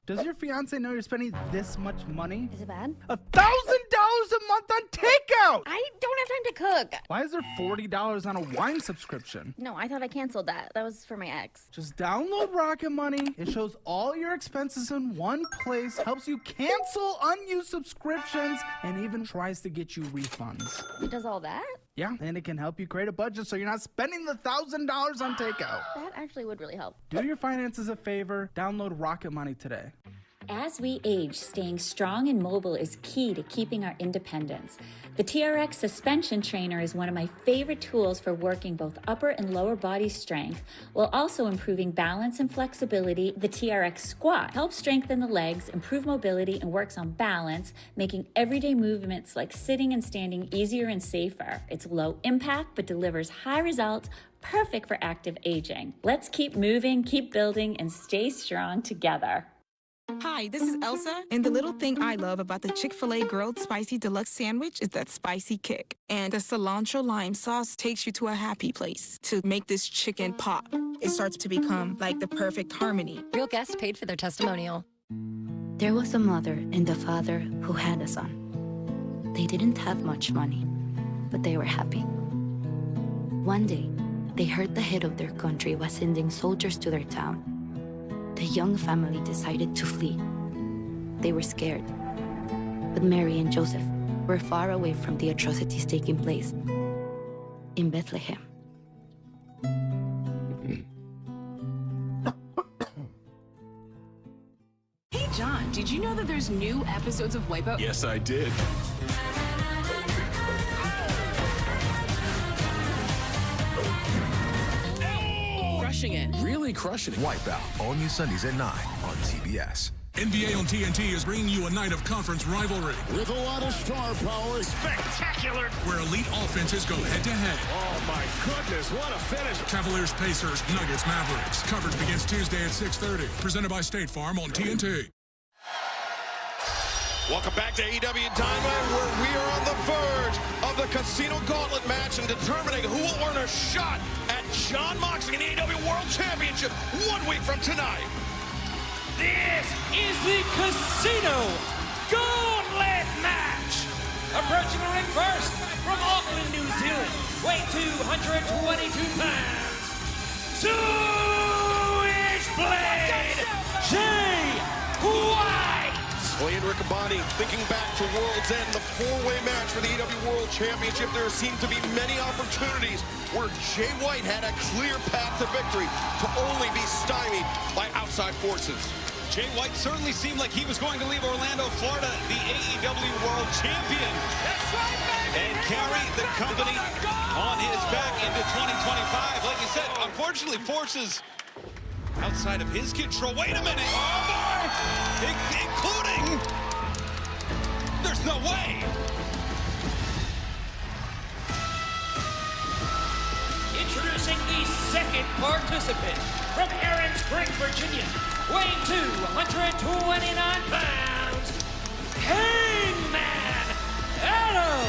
Does your fiance know you're spending this much money? Is it bad? $1,000 a month on takeout! I don't have time to cook. Why is there $40 on a wine subscription? No, I thought I canceled that. That was for my ex. Just download Rocket Money. It shows all your expenses in one place, helps you cancel unused subscriptions, and even tries to get you refunds. It does all that? Yeah, and it can help you create a budget so you're not spending the $1,000 on takeout. That actually would really help. Do your finances a favor. Download Rocket Money today. As we age, staying strong and mobile is key to keeping our independence. The TRX suspension trainer is one of my favorite tools for working both upper and lower body strength, while also improving balance and flexibility. The TRX squat helps strengthen the legs, improve mobility, and works on balance, making everyday movements like sitting and standing easier and safer. It's low impact, but delivers high results, perfect for active aging. Let's keep moving, keep building, and stay strong together. Hi, this is Elsa, and the little thing I love about the Chick-fil-A Grilled Spicy Deluxe Sandwich is that spicy kick. And the cilantro lime sauce takes you to a happy place to make this chicken pop. It starts to become like the perfect harmony. Real guest paid for their testimonial. There was a mother and a father who had a son. They didn't have much money, but they were happy. One day, they heard the head of their country was sending soldiers to their town. The young family decided to flee. They were scared. But Mary and Joseph were far away from the atrocities taking place in Bethlehem. Hey, John, did you know that there's new episodes of Wipeout? Yes, I did. Crushing it. Really crushing it. Wipeout, all new Sundays at 9 on TBS. NBA on TNT is bringing you a night of conference rivalry. With a lot of star power. Spectacular. Where elite offenses go head-to-head. Oh, my goodness, what a finish. Cavaliers, Pacers, Nuggets, Mavericks. Coverage begins Tuesday at 6:30. Presented by State Farm on TNT. Welcome back to AEW Dynamite, where we are on the verge of the Casino Gauntlet match and determining who will earn a shot at Jon Moxley in the AEW World Championship 1 week from tonight. This is the Casino Gauntlet match. Approaching the ring first from Auckland, New Zealand, weighing 222 pounds. Two-inch blade, Jay White. Well, Ian Riccaboni, thinking back to World's End, the four-way match for the AEW World Championship, there seemed to be many opportunities where Jay White had a clear path to victory to only be stymied by outside forces. Jay White certainly seemed like he was going to leave Orlando, Florida, the AEW World Champion, and carry the company on his back into 2025. Like you said, unfortunately, forces outside of his control. Wait a minute. Oh, boy. Including... There's no way. Introducing the second participant from Aaron Spring, Virginia, weighing 229 pounds, Hangman Adam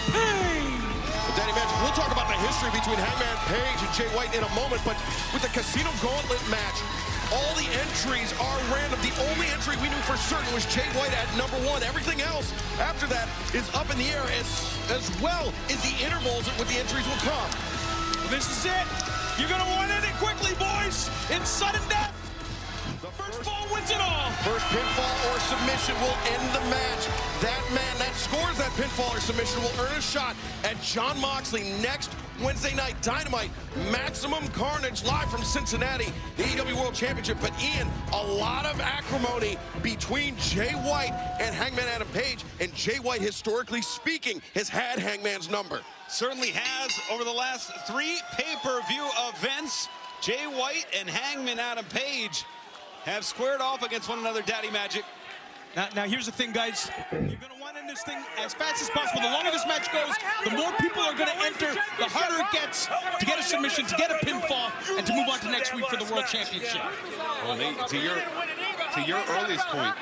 Page. Danny Magic, we'll talk about the history between Hangman Page and Jay White in a moment, but with the Casino Gauntlet match, all the entries are random. The only entry we knew for certain was Jay White at number 1. Everything else after that is up in the air, as well as the intervals with the entries will come. This is it. You're going to want to end it quickly, boys. In sudden death. The first fall wins it all. First pinfall or submission will end the match. That man that scores that pinfall or submission will earn a shot at Jon Moxley next Wednesday night. Dynamite, Maximum Carnage, live from Cincinnati, the AEW World Championship. But Ian, a lot of acrimony between Jay White and Hangman Adam Page. And Jay White, historically speaking, has had Hangman's number. Certainly has over the last 3 pay-per-view events. Jay White and Hangman Adam Page have squared off against one another, Daddy Magic. Now here's the thing, guys. You're going to want to end this thing as fast as possible. The longer this match goes, the more people are going to enter, the harder it gets to get a submission, to get a pinfall, and to move on to next week for the World Championship. Well, Nate, to your earliest point.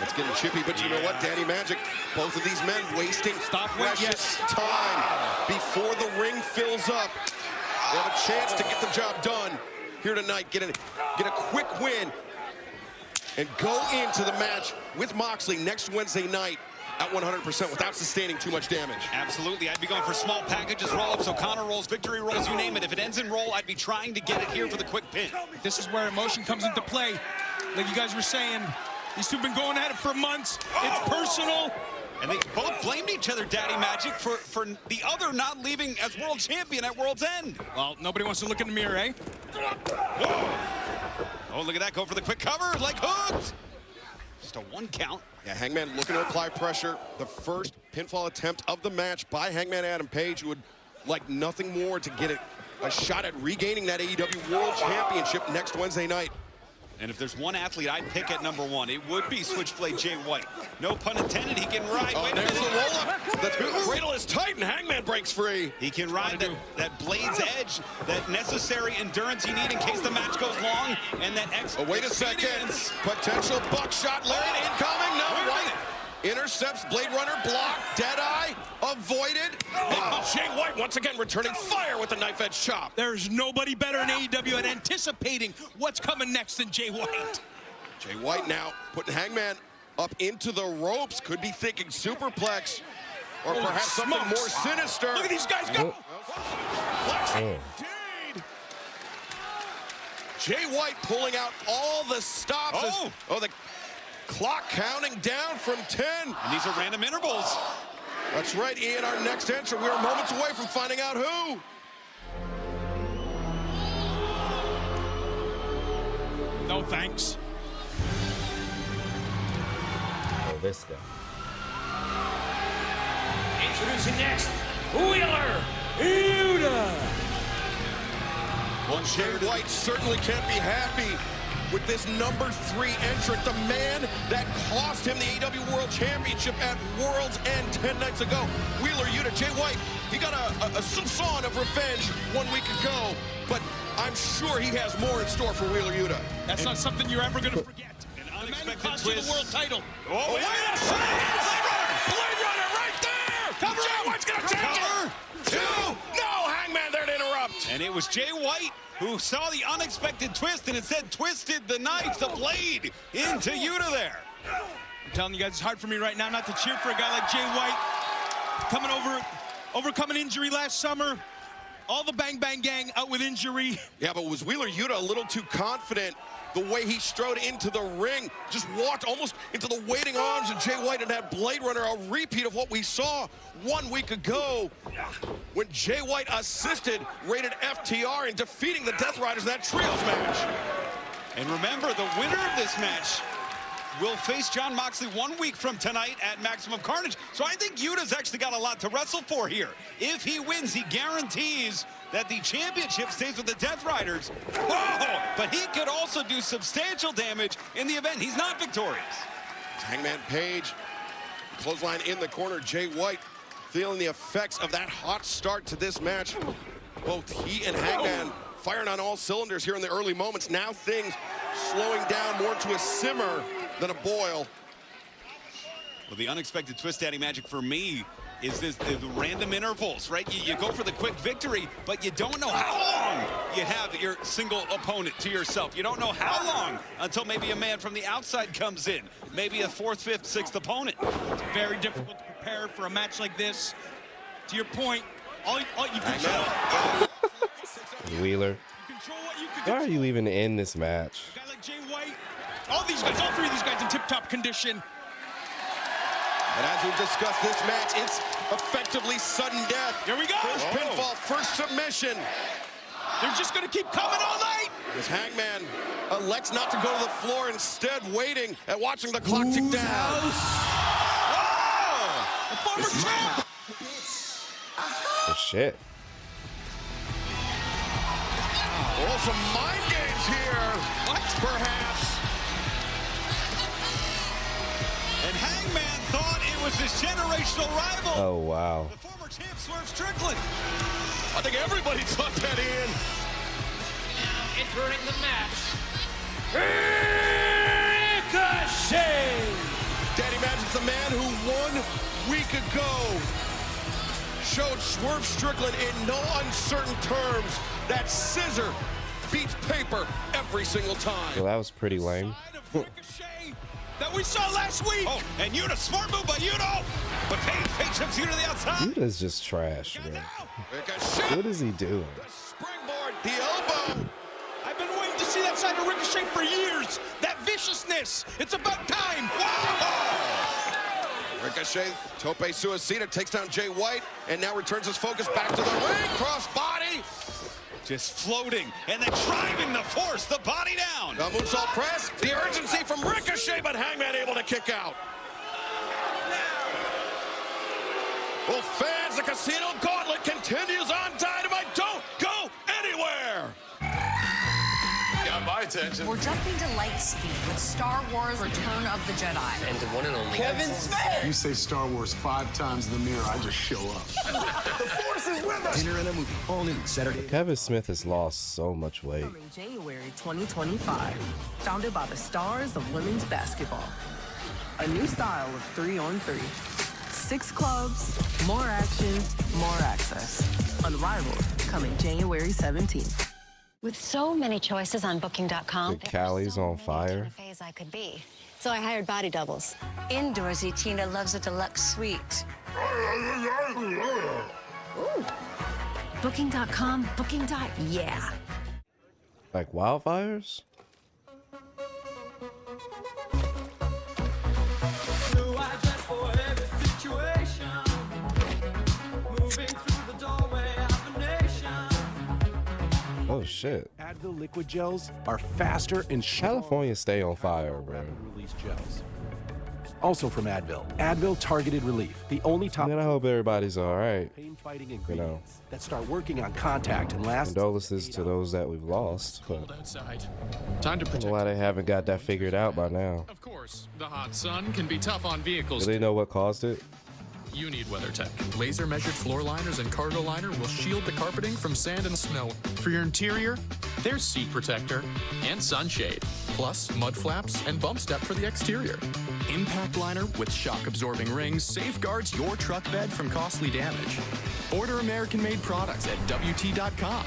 It's getting chippy, but you know what, Danny Magic, both of these men wasting precious time before the ring fills up. They have a chance to get the job done here tonight, get a quick win, and go into the match with Moxley next Wednesday night at 100% without sustaining too much damage. Absolutely. I'd be going for small packages, roll-ups, O'Connor rolls, victory rolls, you name it. If it ends in roll, I'd be trying to get it here for the quick pin. This is where emotion comes into play. Like you guys were saying, these two have been going at it for months. It's personal. And they both blamed each other, Daddy Magic, for the other not leaving as world champion at World's End. Well, nobody wants to look in the mirror, eh? Oh, look at that. Go for the quick cover, like hooked. Just a 1 count. Yeah, Hangman looking to apply pressure. The first pinfall attempt of the match by Hangman Adam Page, who would like nothing more to get a shot at regaining that AEW World Championship next Wednesday night. And if there's one athlete I'd pick at number 1, it would be Switchblade Jay White. No pun intended, he can ride. Oh, there's the roll-up. The cradle is tight, and Hangman breaks free. He can ride that blade's edge, that necessary endurance you need in case the match goes long, and that wait a second. Potential buckshot lariat incoming. No, White intercepts, Blade Runner blocked, Deadeye avoided. And Jay White once again returning fire with the knife edge chop. There's nobody better in AEW at anticipating what's coming next than Jay White. Jay White now putting Hangman up into the ropes. Could be thinking superplex or perhaps something more sinister. Look at these guys go. Indeed. Jay White pulling out all the stops. The clock counting down from 10. And these are random intervals. That's right, Ian. Our next entry, we are moments away from finding out who. No thanks. Oh, this guy. Introducing next, Wheeler Yuta. Well, Jay White certainly can't be happy with this number 3 entrant, the man that cost him the AEW World Championship at World's End 10 nights ago. Wheeler Yuta, Jay White, he got a soupçon of revenge 1 week ago, but I'm sure he has more in store for Wheeler Yuta. That's not something you're ever going to forget. An unexpected cost you the world title. Oh, wait a second! Blade Runner right there! Cover Jay White's going to take it! 2! No, Hangman there to interrupt! And it was Jay White who saw the unexpected twist and instead twisted the knife, the blade, into Yuta there. I'm telling you guys, it's hard for me right now not to cheer for a guy like Jay White. Overcoming injury last summer, All the Bang Bang Gang out with injury. Yeah, but was Wheeler Yuta a little too confident? The way he strode into the ring, just walked almost into the waiting arms of Jay White and that Blade Runner, a repeat of what we saw 1 week ago when Jay White assisted rated FTR in defeating the Death Riders in that trios match. And remember, the winner of this match will face Jon Moxley 1 week from tonight at Maximum Carnage. So I think Yuta's actually got a lot to wrestle for here. If he wins, he guarantees that the championship stays with the Death Riders. Whoa! But he could also do substantial damage in the event he's not victorious. Hangman Page, clothesline in the corner. Jay White feeling the effects of that hot start to this match. Both he and Hangman firing on all cylinders here in the early moments. Now things slowing down more to a simmer than a boil. Well, the unexpected twist, Daddy Magic, for me is the random intervals, right? You go for the quick victory, but you don't know how long you have your single opponent to yourself. You don't know how long until maybe a man from the outside comes in, maybe a fourth, fifth, sixth opponent. It's very difficult to prepare for a match like this. To your point, all you control. Wheeler. Why are you even in this match? A guy like Jay White, all three of these guys in tip-top condition. And as we've discussed this match, it's effectively sudden death. Here we go. First pinfall, first submission. They're just going to keep coming all night. As Hangman elects not to go to the floor, instead waiting and watching the clock tick down. Whoa! The former champ. Oh, shit. Oh, some mind games here. What? Perhaps. And Hangman thought it was his generational rival. Oh, wow. The former champ Swerve Strickland. I think everybody thought that in. Now entering the match, Ricochet. Daddy Magic's the man who 1 week ago showed Swerve Strickland in no uncertain terms that scissor beats paper every single time. Well, that was pretty lame. That we saw last week. Oh, and Yuta, smart move by Yuta. But Page chips Yuta to the outside. Yuta's just trash, bro. Ricochet. What is he doing? The springboard, the elbow. I've been waiting to see that side of Ricochet for years. That viciousness. It's about time. Wow. Ricochet, Tope Suicida takes down Jay White and now returns his focus back to the ring. Cross body. Just floating and then driving the force, the body down. The moonsault press, the urgency from Ricochet, but Hangman able to kick out. Well, fans, the Casino Gauntlet continues on Dynamite. Don't go anywhere. Got my attention. We're jumping to light speed with Star Wars Return of the Jedi. And the one and only Kevin Smith. You say Star Wars 5 times in the mirror, I just show up. The Force is with us. Dinner and a movie. All new Saturday. Kevin Smith has lost so much weight. Coming January 2025. Founded by the stars of women's basketball. A new style of 3-on-3. 6 clubs, more action, more access. Unrivaled. Coming January 17th. With so many choices on Booking.com, The Callie's on fire. phase I could be. So I hired body doubles. Indoorsy Tina loves a deluxe suite. Ooh. Booking.com, Booking.yeah. Like wildfires? Oh shit. Advil liquid gels are faster and California stay on fire, bro. release gels. Also from Advil. Advil Targeted Relief, the only top Man, I hope everybody's alright. pain-fighting ingredients that start working on contact and last. Condolences to those that we've lost, but Outside. Time to I don't protect. know why they haven't got that figured out by now. Of course, the hot sun can be tough on vehicles. Do they know what caused it? You need WeatherTech. Laser measured floor liners and cargo liner will shield the carpeting from sand and snow. For your interior, there's seat protector and sunshade, plus mud flaps and bump step for the exterior. Impact liner with shock absorbing rings safeguards your truck bed from costly damage. Order American made products at WT.com.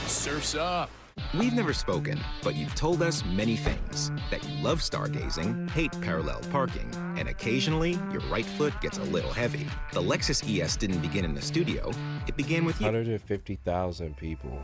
Surf's up. We've never spoken, but you've told us many things. That you love stargazing, hate parallel parking, and occasionally your right foot gets a little heavy. The Lexus ES didn't begin in the studio, it began with you. 150,000 people.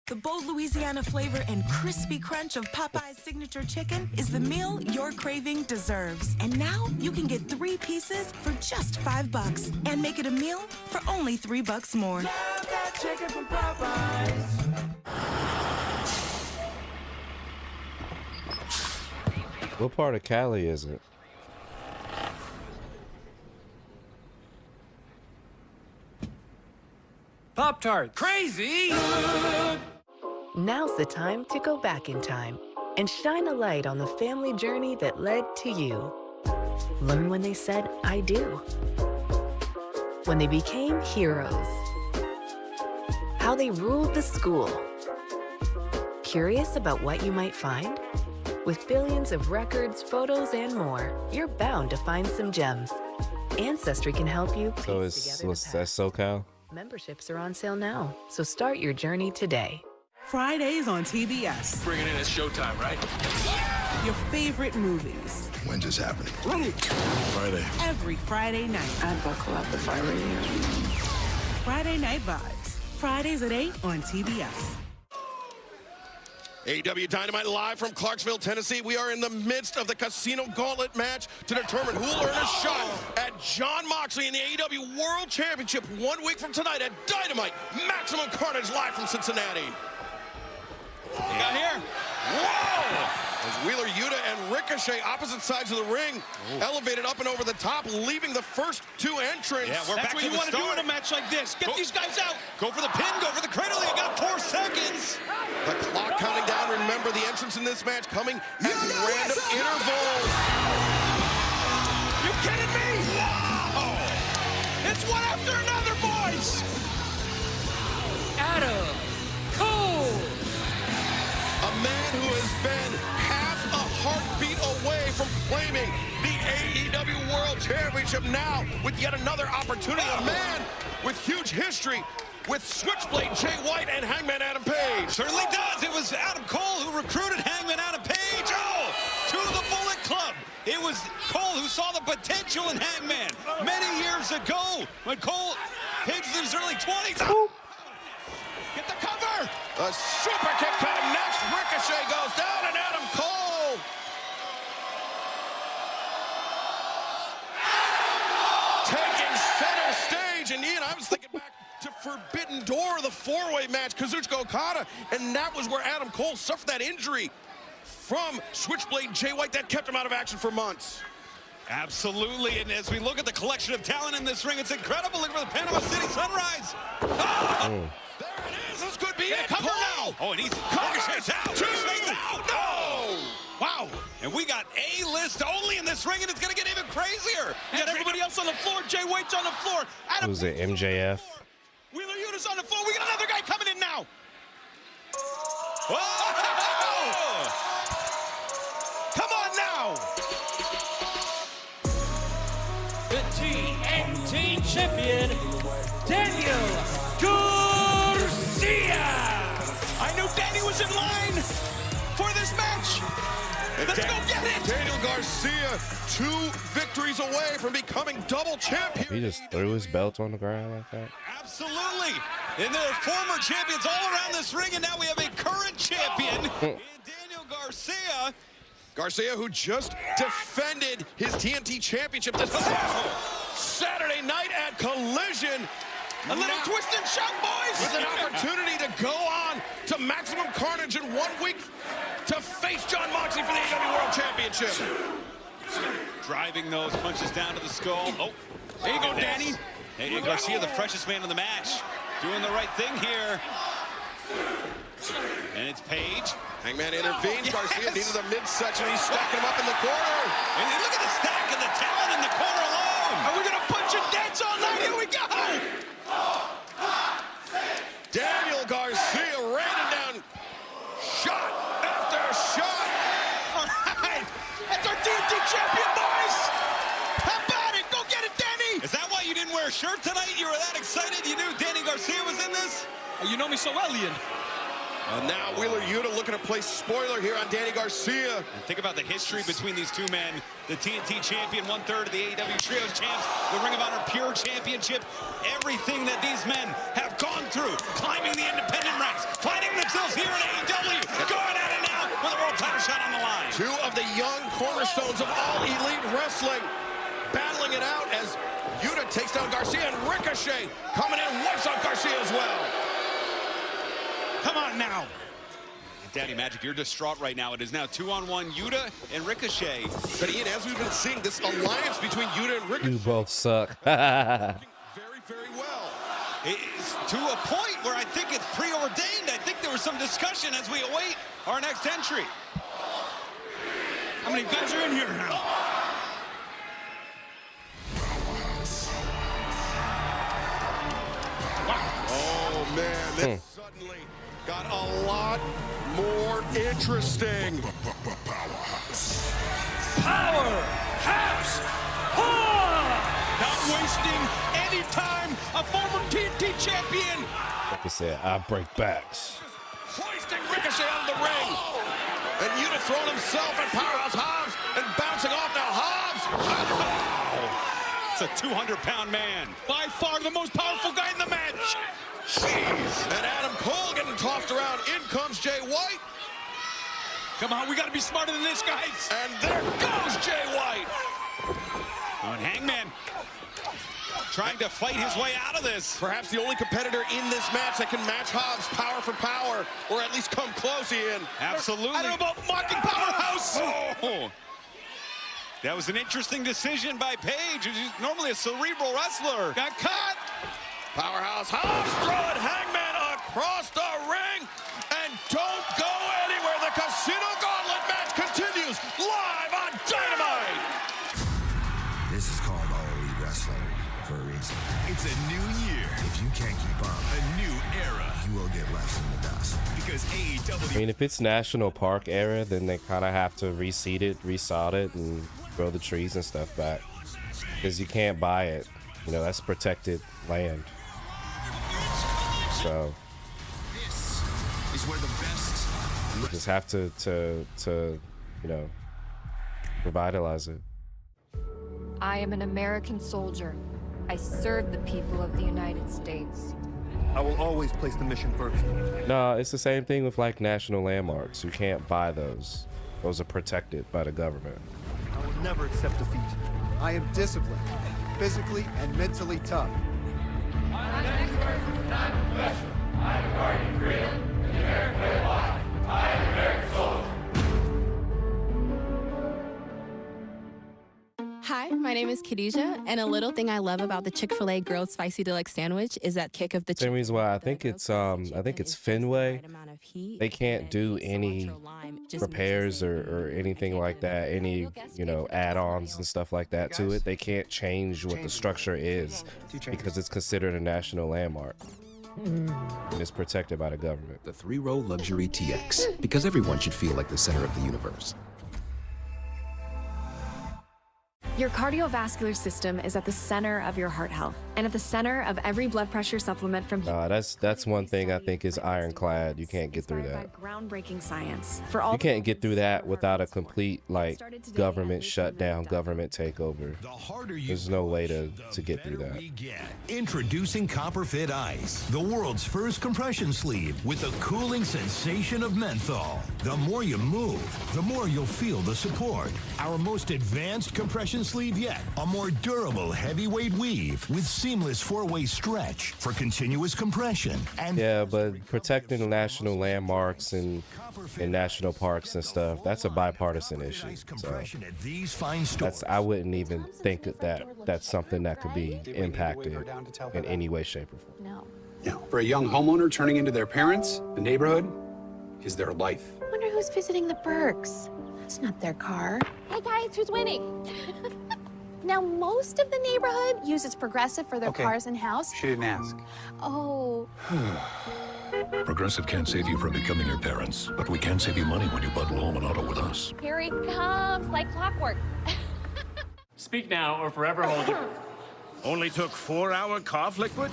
The bold Louisiana flavor and crispy crunch of Popeye's signature chicken is the meal your craving deserves. And now you can get 3 pieces for just $5 and make it a meal for only $3 more. Love that chicken from Popeyes. What part of Cali is it? Pop-Tart. Crazy! Now's the time to go back in time and shine a light on the family journey that led to you. Learn when they said, I do. When they became heroes. How they ruled the school. Curious about what you might find? With billions of records, photos, and more, you're bound to find some gems. Ancestry can help you. So that's SoCal? Memberships are on sale now, so start your journey today. Fridays on TBS. Bring it in, it's showtime, right? Your favorite movies. When's this happening? Friday. Every Friday night. I'd buckle up if I were you. Friday Night Vibes. Fridays at 8 on TBS. AEW Dynamite live from Clarksville, Tennessee. We are in the midst of the Casino Gauntlet match to determine who will earn a shot at Jon Moxley in the AEW World Championship 1 week from tonight at Dynamite. Maximum Carnage live from Cincinnati. Got here. Whoa! As Wheeler Yuta and Ricochet, opposite sides of the ring, elevated up and over the top, leaving the first 2 entrants. Yeah, we're back That's what to you the want to do start. in a match like this. Get these guys out. Go for the pin, go for the cradle. You got 4 seconds. The clock counting down. Remember, the entrance in this match coming at random intervals. You kidding me? Wow! It's one after another, boys. Adam Cole. A man who has been half a heartbeat away from claiming the AEW World Championship, now with yet another opportunity. A man with huge history with Switchblade Jay White and Hangman Adam Page. Certainly does. It was Adam Cole who recruited Hangman Adam Page to the Bullet Club. It was Cole who saw the potential in Hangman many years ago when Page was in his early 20s. Get the cover. A super kick coming next. Ricochet goes down, and Adam Cole. Taking center stage. And Ian, I was thinking back to Forbidden Door, the 4-way match, Kazuchika Okada, and that was where Adam Cole suffered that injury from Switchblade Jay White that kept him out of action for months. Absolutely, and as we look at the collection of talent in this ring, it's incredible. Look for the Panama City Sunrise. Oh! There it is. This could be it. Cover now. Oh, and he's Ricochet's out. Ricochet's out. No. Wow. And we got A-list only in this ring, and it's going to get even crazier. You got everybody else on the floor. Jay White's on the floor. Who's it, MJF? Wheeler Yuta's on the floor. We got another guy coming in now. Whoa! Come on now. The TNT champion, Daniel Garcia. I knew Danny was in line for this match. Let's go get it. Daniel Garcia, 2 victories away from becoming double champion. He just threw his belt on the ground like that. Absolutely. And there are former champions all around this ring, and now we have a current champion in Daniel Garcia. Garcia, who just defended his TNT championship this past Saturday night at Collision. A little twist and shout, boys. With an opportunity to go on to Maximum Carnage in 1 week to face Jon Moxley for the AEW World Championship. Driving those punches down to the skull. Oh, there you go, Danny. Hey, Garcia, the freshest man in the match, doing the right thing here. And it's Page. Hangman intervenes. Yes. Garcia needed a midsection. He's stacking him up in the corner. And look at the stack and the talent in the corner alone. Are we going to punch and dance all night? Here we go. Daniel Garcia raining down shot after shot. All right. That's our TNT champion, boys. How about it? Go get it, Danny. Is that why you didn't wear a shirt tonight? You were that excited? You knew Danny Garcia was in this? Oh, you know me so well, Ian. Now Wheeler Yuta looking to play spoiler here on Danny Garcia. And think about the history between these two men. The TNT champion, 1/3 of the AEW Trios champs, the Ring of Honor Pure Championship. Everything that these men have gone through, climbing the independent ranks, finding themselves here in AEW, going at it now with a world title shot on the line. Two of the young cornerstones of all elite wrestling battling it out as Yuta takes down Garcia, and Ricochet coming in, wipes out Garcia as well. Come on now. Daddy Magic, you're distraught right now. It is now 2-on-1 Yuta and Ricochet. But Ian, as we've been seeing, this alliance between Yuta and Ricochet. You both suck. Very, very well. It's to a point where I think it's preordained. I think there was some discussion as we await our next entry. How many guys are in here now? Oh, man, this suddenly got a lot more interesting. Powerhouse! Not wasting any time. A former TNT champion. Like I said, I break backs. Hoisting Ricochet out of the ring. And Yuta throwing himself at Powerhouse Hobbs and bouncing off now. Hobbs! It's a 200-pound man. By far the most powerful guy in the match. Jeez. And Adam Cole getting tossed around. In comes Jay White. Come on, we got to be smarter than this, guys. And there goes Jay White. And Hangman trying to fight his way out of this. Perhaps the only competitor in this match that can match Hobbs power for power, or at least come close, Ian. Absolutely. I don't know about mocking Powerhouse. Oh. That was an interesting decision by Paige, who's normally a cerebral wrestler. Got caught. Powerhouse Hobbs throwing Hangman across the ring. And don't go anywhere. The Casino Gauntlet match continues live on Dynamite. This is called All Elite Wrestling for a reason. It's a new year. If you can't keep up, A new era. you will get left in the dust. Because AEW... I mean, if it's National Park era, then they kind of have to reseed it, resod it, and grow the trees and stuff back. Because you can't buy it. You know, that's protected land. So This is where the best... you just have to you know, revitalize it. I am an American soldier. I serve the people of the United States. I will always place the mission first. No, it's the same thing with like national landmarks. You can't buy those. Those are protected by the government. I will never accept defeat. I am disciplined, physically and mentally tough. I'm an expert, not a professional. I'm a guardian of freedom and the American way of life. I am an American soldier. Hi, my name is Khadijah, and a little thing I love about the Chick-fil-A grilled spicy deluxe sandwich is that kick of the Same reason why I think it's Fenway. They can't do any repairs or anything like that, any, you know, add-ons and stuff like that to it. They can't change what the structure is because it's considered a national landmark. And it's protected by the government. The 3-row luxury TX, because everyone should feel like the center of the universe. Your cardiovascular system is at the center of your heart health and at the center of every blood pressure supplement from That's one thing I think is ironclad. You can't get through that. groundbreaking science. For all You can't get through that without a complete like government shutdown, government takeover. There's no way to get through that. Introducing Copper Fit Ice, the world's first compression sleeve with the cooling sensation of menthol. The more you move, the more you'll feel the support. Our most advanced compression sleeve yet, a more durable heavyweight weave with seamless 4-way stretch for continuous compression. And Yeah, but protecting national landmarks and national parks and stuff, that's a bipartisan issue. So I wouldn't even think that that's something that could be impacted in any way, shape, or form. No. For a young homeowner turning into their parents, the neighborhood is their life. I wonder who's visiting the Burks. That's not their car. Hey guys, who's winning? Now, most of the neighborhood uses Progressive for their Okay. cars and house. She didn't ask. Oh, Progressive can't save you from becoming your parents, but we can save you money when you bundle home and auto with us. here he comes like clockwork. Speak now or forever hold your... Only took 4-hour cough liquid?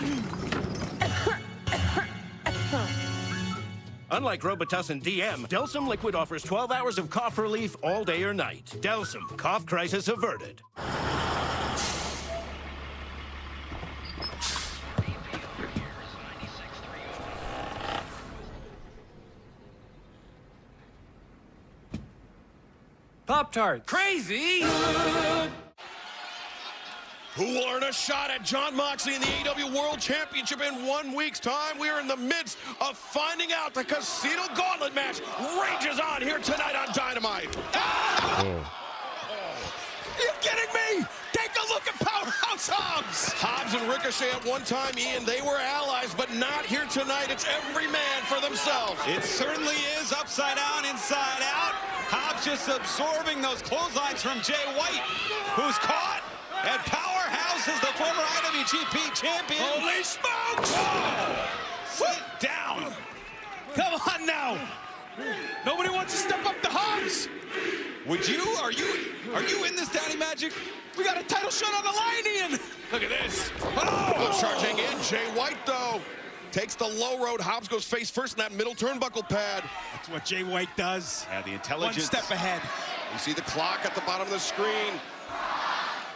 Unlike Robitussin DM, Delsum Liquid offers 12 hours of cough relief all day or night. Delsum, cough crisis averted. Pop-Tart. Crazy! Who will earn a shot at Jon Moxley in the AEW World Championship in 1 week's time? We are in the midst of finding out. The Casino Gauntlet match rages on here tonight on Dynamite. Are you kidding me? Take a look at Powerhouse Hobbs. Hobbs and Ricochet at one time, Ian, they were allies, but not here tonight. It's every man for themselves. It certainly is upside down, inside out. Hobbs just absorbing those clotheslines from Jay White, who's caught. And Powerhouse is the former IWGP champion. Holy smokes! Whoa. Sit down. Come on now. Nobody wants to step up to Hobbs. Would you? Are you in this, Daddy Magic? We got a title shot on the line, Ian. Look at this. Oh, charging in. Jay White, though, takes the low road. Hobbs goes face first in that middle turnbuckle pad. That's what Jay White does. Yeah, the intelligence. 1 step ahead. You see the clock at the bottom of the screen.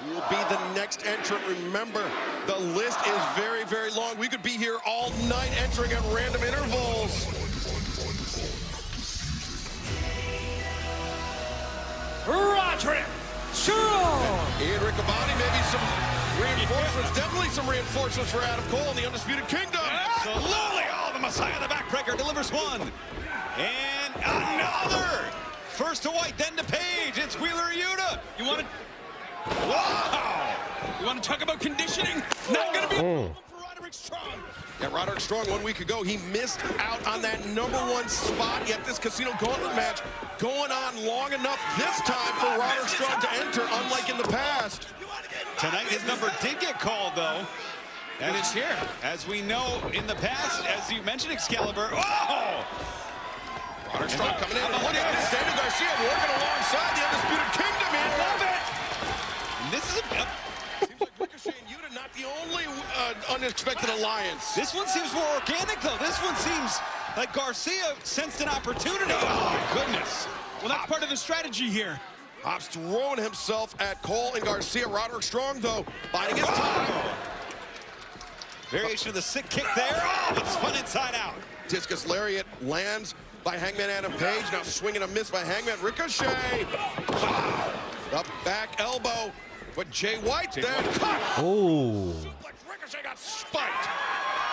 Who will be the next entrant? Remember, the list is very, very long. We could be here all night entering at random intervals. Roderick Strong! Ian Riccaboni, maybe some reinforcements. Definitely some reinforcements for Adam Cole in the Undisputed Kingdom. Absolutely. Oh, the Messiah, the backbreaker, delivers one. And another. First to White, then to Page. It's Wheeler Yuta. You want to... Wow! You want to talk about conditioning? Not going to be a problem for Roderick Strong. Yeah, Roderick Strong 1 week ago, he missed out on that #1 spot. Yet this Casino Gauntlet match going on long enough this time for Roderick Strong to enter, unlike in the past. Tonight his number did get called, though. And it's here. As we know in the past, as you mentioned, Excalibur. Oh! Roderick Strong coming in. And look at this. Daniel Garcia working alongside the Undisputed Kingdom here. Love it! This is seems like Ricochet and Yuta not the only unexpected alliance. This one seems more organic, though. This one seems like Garcia sensed an opportunity. Oh, my goodness. Well, that's part of the strategy here. Hobbs throwing himself at Cole and Garcia. Roderick Strong, though, biding his time. Variation of the sick kick there. Oh, it's spun inside out. Discus lariat lands by Hangman Adam Page. Now swinging a miss by Hangman Ricochet. Wow. The back elbow. But Jay White then cut. Oh. Ricochet got spiked.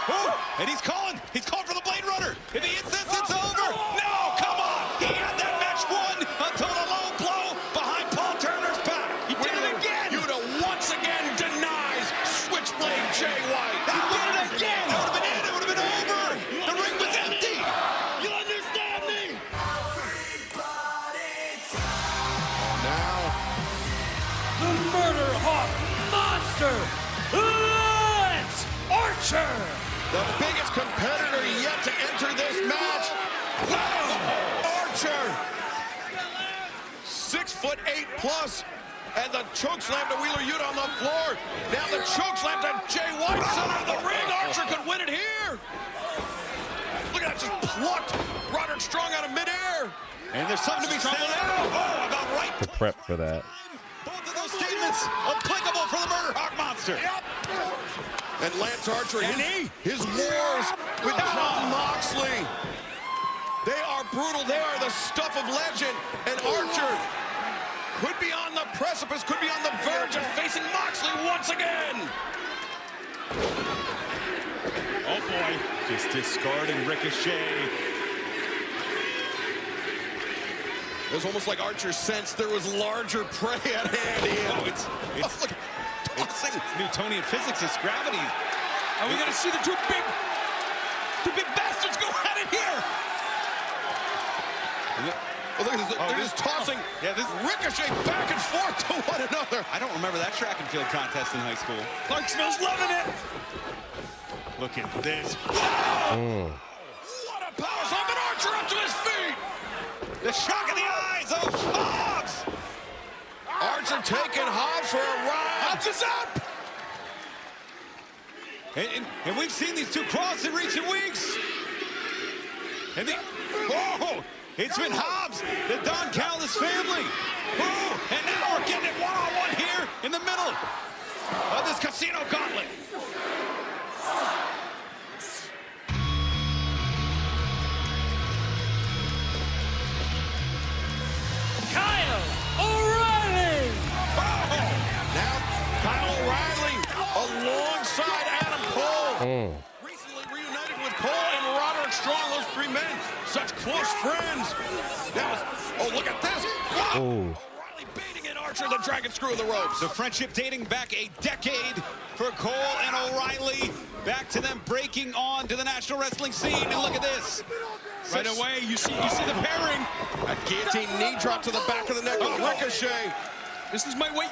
Oh, and he's calling for the Blade Runner. If he hits this, it's over. No, come on. He had that match won until the low blow behind Paul Turner's back. He did it again. Yuta once again denies Switchblade Jay White. He did it again. That would have been it. It would have been over. The ring was empty. You understand me? Now, The Murder Hawk Monster, Lance Archer! the biggest competitor yet to enter this match, Lance Archer. 6'8+, and the choke slam to Wheeler Yuta on the floor. Now the choke slam to Jay White, center of the ring. Archer could win it here. Look at that, just plucked Roderick Strong out of midair. And there's something to be said there. Oh, about right. To prep for that. Both of those statements applicable for the Murder Hawk Monster. Yep. And Lance Archer, his wars with Jon Moxley. They are brutal. They are the stuff of legend. And Archer could be on the precipice, could be on the verge of facing Moxley once again. Oh, boy. Just discarding Ricochet. It was almost like Archer sensed there was larger prey at hand. Oh, it's Newtonian physics. It's gravity. Are we going to see the two big bastards go at it here? Oh, look at this. They're just tossing Ricochet back and forth to one another. I don't remember that track and field contest in high school. Clarksville's loving it. Look at this. What a power slam, and Archer up to his feet. The shock in the eyes of Hobbs. Archer taking Hobbs for a ride. Hobbs is up. And we've seen these two cross in recent weeks. And it's been Hobbs, the Don Callis family. And now we're getting it one-on-one here in the middle of this casino gauntlet. Kyle O'Reilly! Now Kyle O'Reilly alongside Adam Cole. Recently reunited with Cole and Roderick Strong, those three men, such close friends. Now, look at this. Wow. O'Reilly baiting in Archer, the dragon screw of the ropes. The friendship dating back a decade for Cole and O'Reilly. Back to them breaking on to the national wrestling scene. And look at this. Right away, you see the pairing. A guillotine knee drop to the back of the neck with Ricochet. This is might what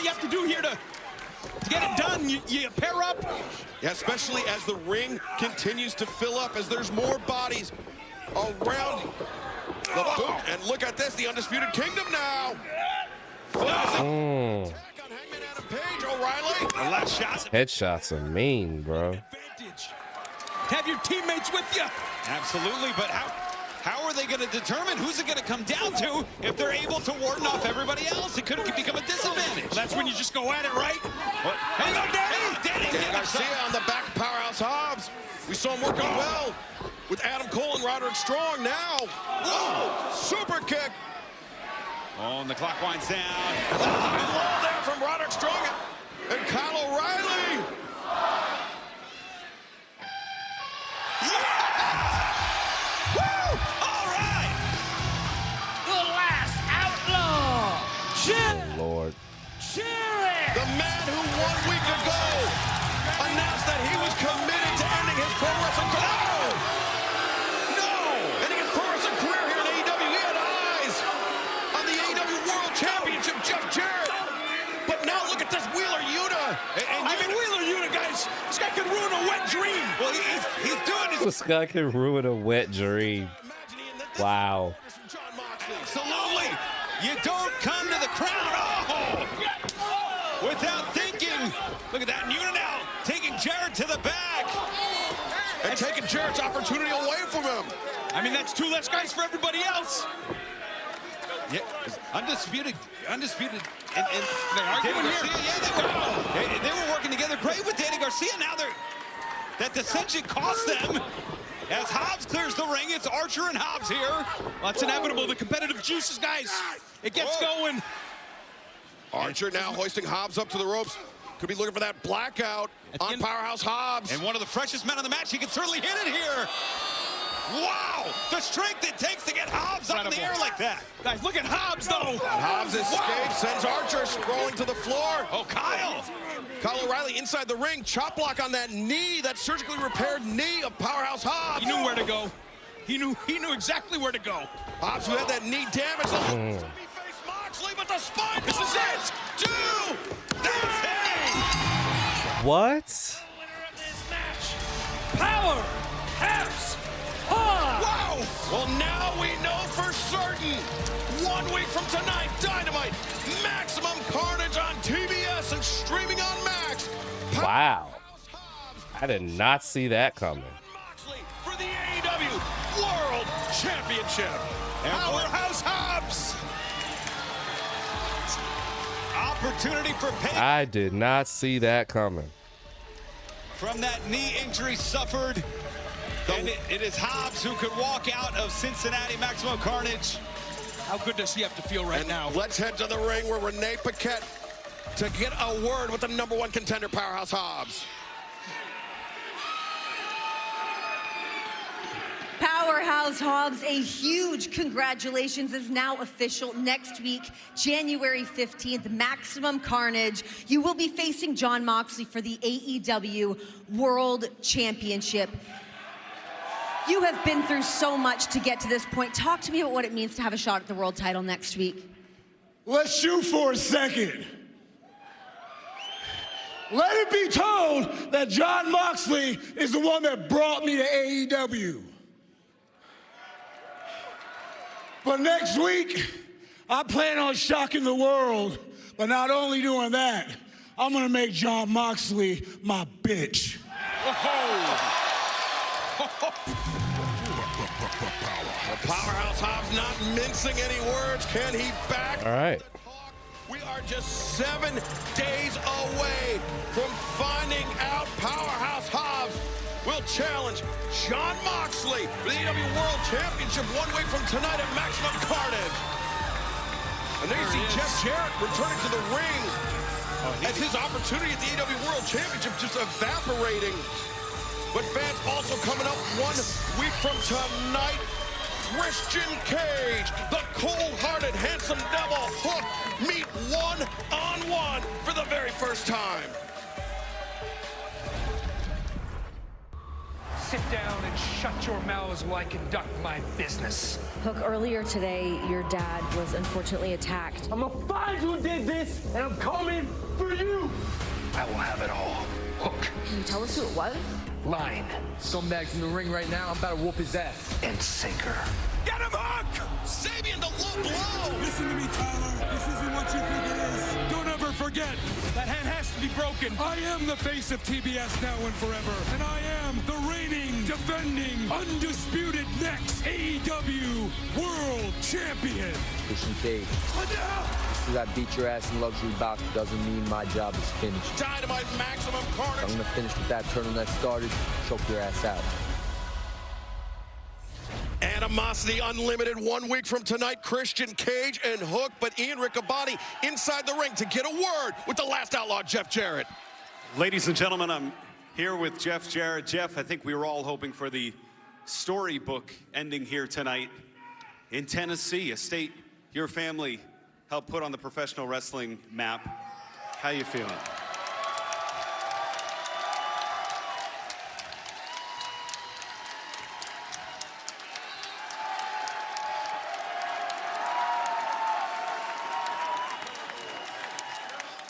you have to do here to get it done. You pair up. Yeah, especially as the ring continues to fill up, as there's more bodies around the boot. And look at this, the Undisputed Kingdom now. Attack on Hangman Adam Page, O'Reilly. The last shot. Headshots are mean, bro. Have your teammates with you. Absolutely, but how are they going to determine who's it going to come down to if they're able to warden off everybody else? It could become a disadvantage. Well, that's when you just go at it, right? Hang on, Danny Garcia on the back of Powerhouse Hobbs. We saw him working well with Adam Cole and Roderick Strong now. Whoa, super kick. Oh, and the clock winds down. Low there from Roderick Strong and Kyle O'Reilly. Lord. The man who 1 week ago announced that he was committed to ending his pro wrestling career. No! Ending his pro wrestling career here in AEW. He had eyes on the AEW World Championship, Jeff Jarrett. But now look at this Wheeler Yuta. Wheeler Yuta, guys. This guy could ruin a wet dream. Well, he's doing his... This guy can ruin a wet dream. Wow. Absolutely. You don't come to the crowd without thinking. Look at that. And Yuta now taking Jarrett to the back. And taking Jarrett's opportunity away from him. I mean, that's 2 less guys for everybody else. Yeah, undisputed. And they arguing here. Yeah, they were working together great with Danny Garcia. Now that dissension cost them. As Hobbs clears the ring, it's Archer and Hobbs here. Well, it's inevitable. The competitive juices, guys. It gets going. Archer now hoisting Hobbs up to the ropes. Could be looking for that blackout on Powerhouse Hobbs. And one of the freshest men on the match. He can certainly hit it here. Wow! The strength it takes to get Hobbs up in the air like that. Guys, look at Hobbs, though. Hobbs escapes, sends Archer scrolling to the floor. Oh, Kyle O'Reilly inside the ring, chop block on that knee, that surgically repaired knee of Powerhouse Hobbs. He knew where to go. He knew exactly where to go. Hobbs, who had that knee damage, he faced Moxley, but the spine. This is it. 2. That's it. What? Powerhouse Hobbs. Wow. Well, now we know for certain. 1 week from tonight, Dynamite, Maximum Carnage on TBS and streaming on Max. Wow. I did not see that coming. Moxley for the AEW World Championship. Powerhouse Hobbs. Opportunity for pay. I did not see that coming. From that knee injury suffered. And it is Hobbs who could walk out of Cincinnati Maximum Carnage. How good does he have to feel right now? Let's head to the ring where Renee Paquette to get a word with the #1 contender, Powerhouse Hobbs. Powerhouse Hobbs, a huge congratulations is now official. Next week, January 15th, Maximum Carnage. You will be facing Jon Moxley for the AEW World Championship. You have been through so much to get to this point. Talk to me about what it means to have a shot at the world title next week. Let's shoot for a second. Let it be told that Jon Moxley is the one that brought me to AEW. But next week, I plan on shocking the world. But not only doing that, I'm gonna make Jon Moxley my bitch. Powerhouse Hobbs not mincing any words. Can he back? All right. We are just 7 days away from finding out Powerhouse Hobbs will challenge Jon Moxley for the AEW World Championship 1 week from tonight at Maximum Carnage. And there you see Jeff Jarrett returning to the ring as his opportunity at the AEW World Championship just evaporating. But fans also coming up 1 week from tonight, Christian Cage, the cold-hearted, handsome devil, Hook, meet one-on-one for the very first time. Sit down and shut your mouths while I conduct my business. Hook, earlier today, your dad was unfortunately attacked. I'm gonna find who did this, and I'm coming for you. I will have it all. Hook. Can you tell us who it was? Line. Scumbag's in the ring right now. I'm about to whoop his ass. And sinker. Get him, Hook! Sabian, the low blow! Listen to me, Tyler. This isn't what you think it is. Don't ever forget, that hand has to be broken. I am the face of TBS now and forever. And I am the reigning, defending, undisputed next AEW World Champion. Christian Cage. Because I beat your ass in luxury box doesn't mean my job is finished. Dynamite Maximum Carnage. I'm gonna finish with that turtleneck started, choke your ass out. Animosity Unlimited 1 week from tonight, Christian Cage and Hook, but Ian Riccaboni inside the ring to get a word with the last outlaw, Jeff Jarrett. Ladies and gentlemen, I'm here with Jeff Jarrett. Jeff, I think we were all hoping for the storybook ending here tonight in Tennessee, a state your family helped put on the professional wrestling map. How you feeling?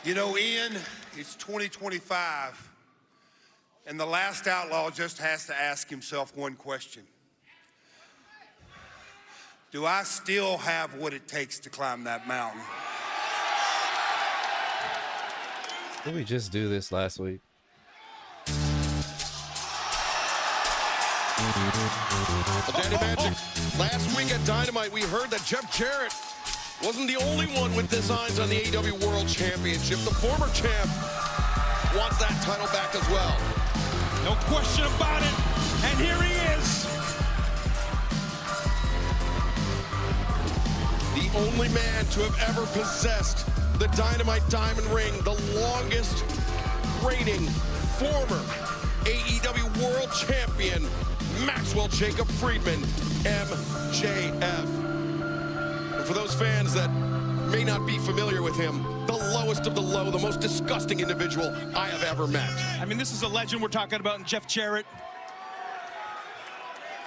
You know, Ian, it's 2025, and the last outlaw just has to ask himself one question. Do I still have what it takes to climb that mountain? Did we just do this last week? Danny Magic, last week at Dynamite, we heard that Jeff Jarrett wasn't the only one with designs on the AEW World Championship. The former champ wants that title back as well. No question about it. And here he is. The only man to have ever possessed the Dynamite Diamond Ring, the longest reigning former AEW World Champion, Maxwell Jacob Friedman, MJF. And for those fans that may not be familiar with him, the lowest of the low, the most disgusting individual I have ever met. I mean, this is a legend we're talking about in Jeff Jarrett.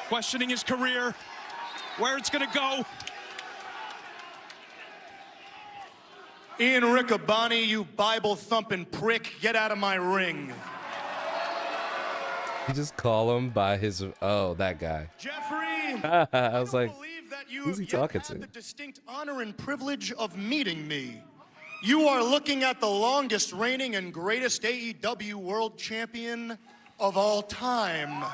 Questioning his career, where it's gonna go. Ian Riccaboni, you Bible-thumping prick, get out of my ring. You just call him by his, oh, that guy. Jeffrey, I was like, who's he talking to? the distinct honor and privilege of meeting me. You are looking at the longest reigning and greatest AEW World Champion of all time.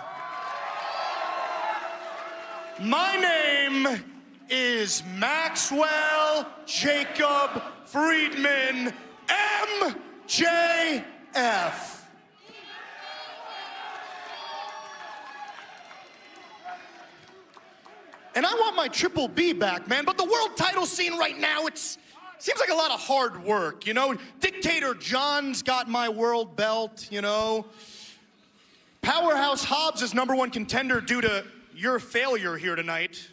My name is Maxwell Jacob Friedman, MJF. And I want my Triple B back, man, but the world title scene right now, seems like a lot of hard work, you know? Dictator John's got my world belt, you know? Powerhouse Hobbs is #1 contender due to your failure here tonight.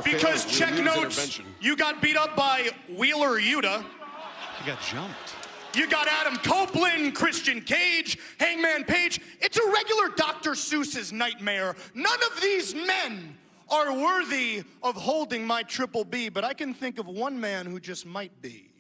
Because check notes, you got beat up by Wheeler Yuta. You got jumped. You got Adam Copeland, Christian Cage, Hangman Page. It's a regular Dr. Seuss's nightmare. None of these men are worthy of holding my Triple B, but I can think of one man who just might be.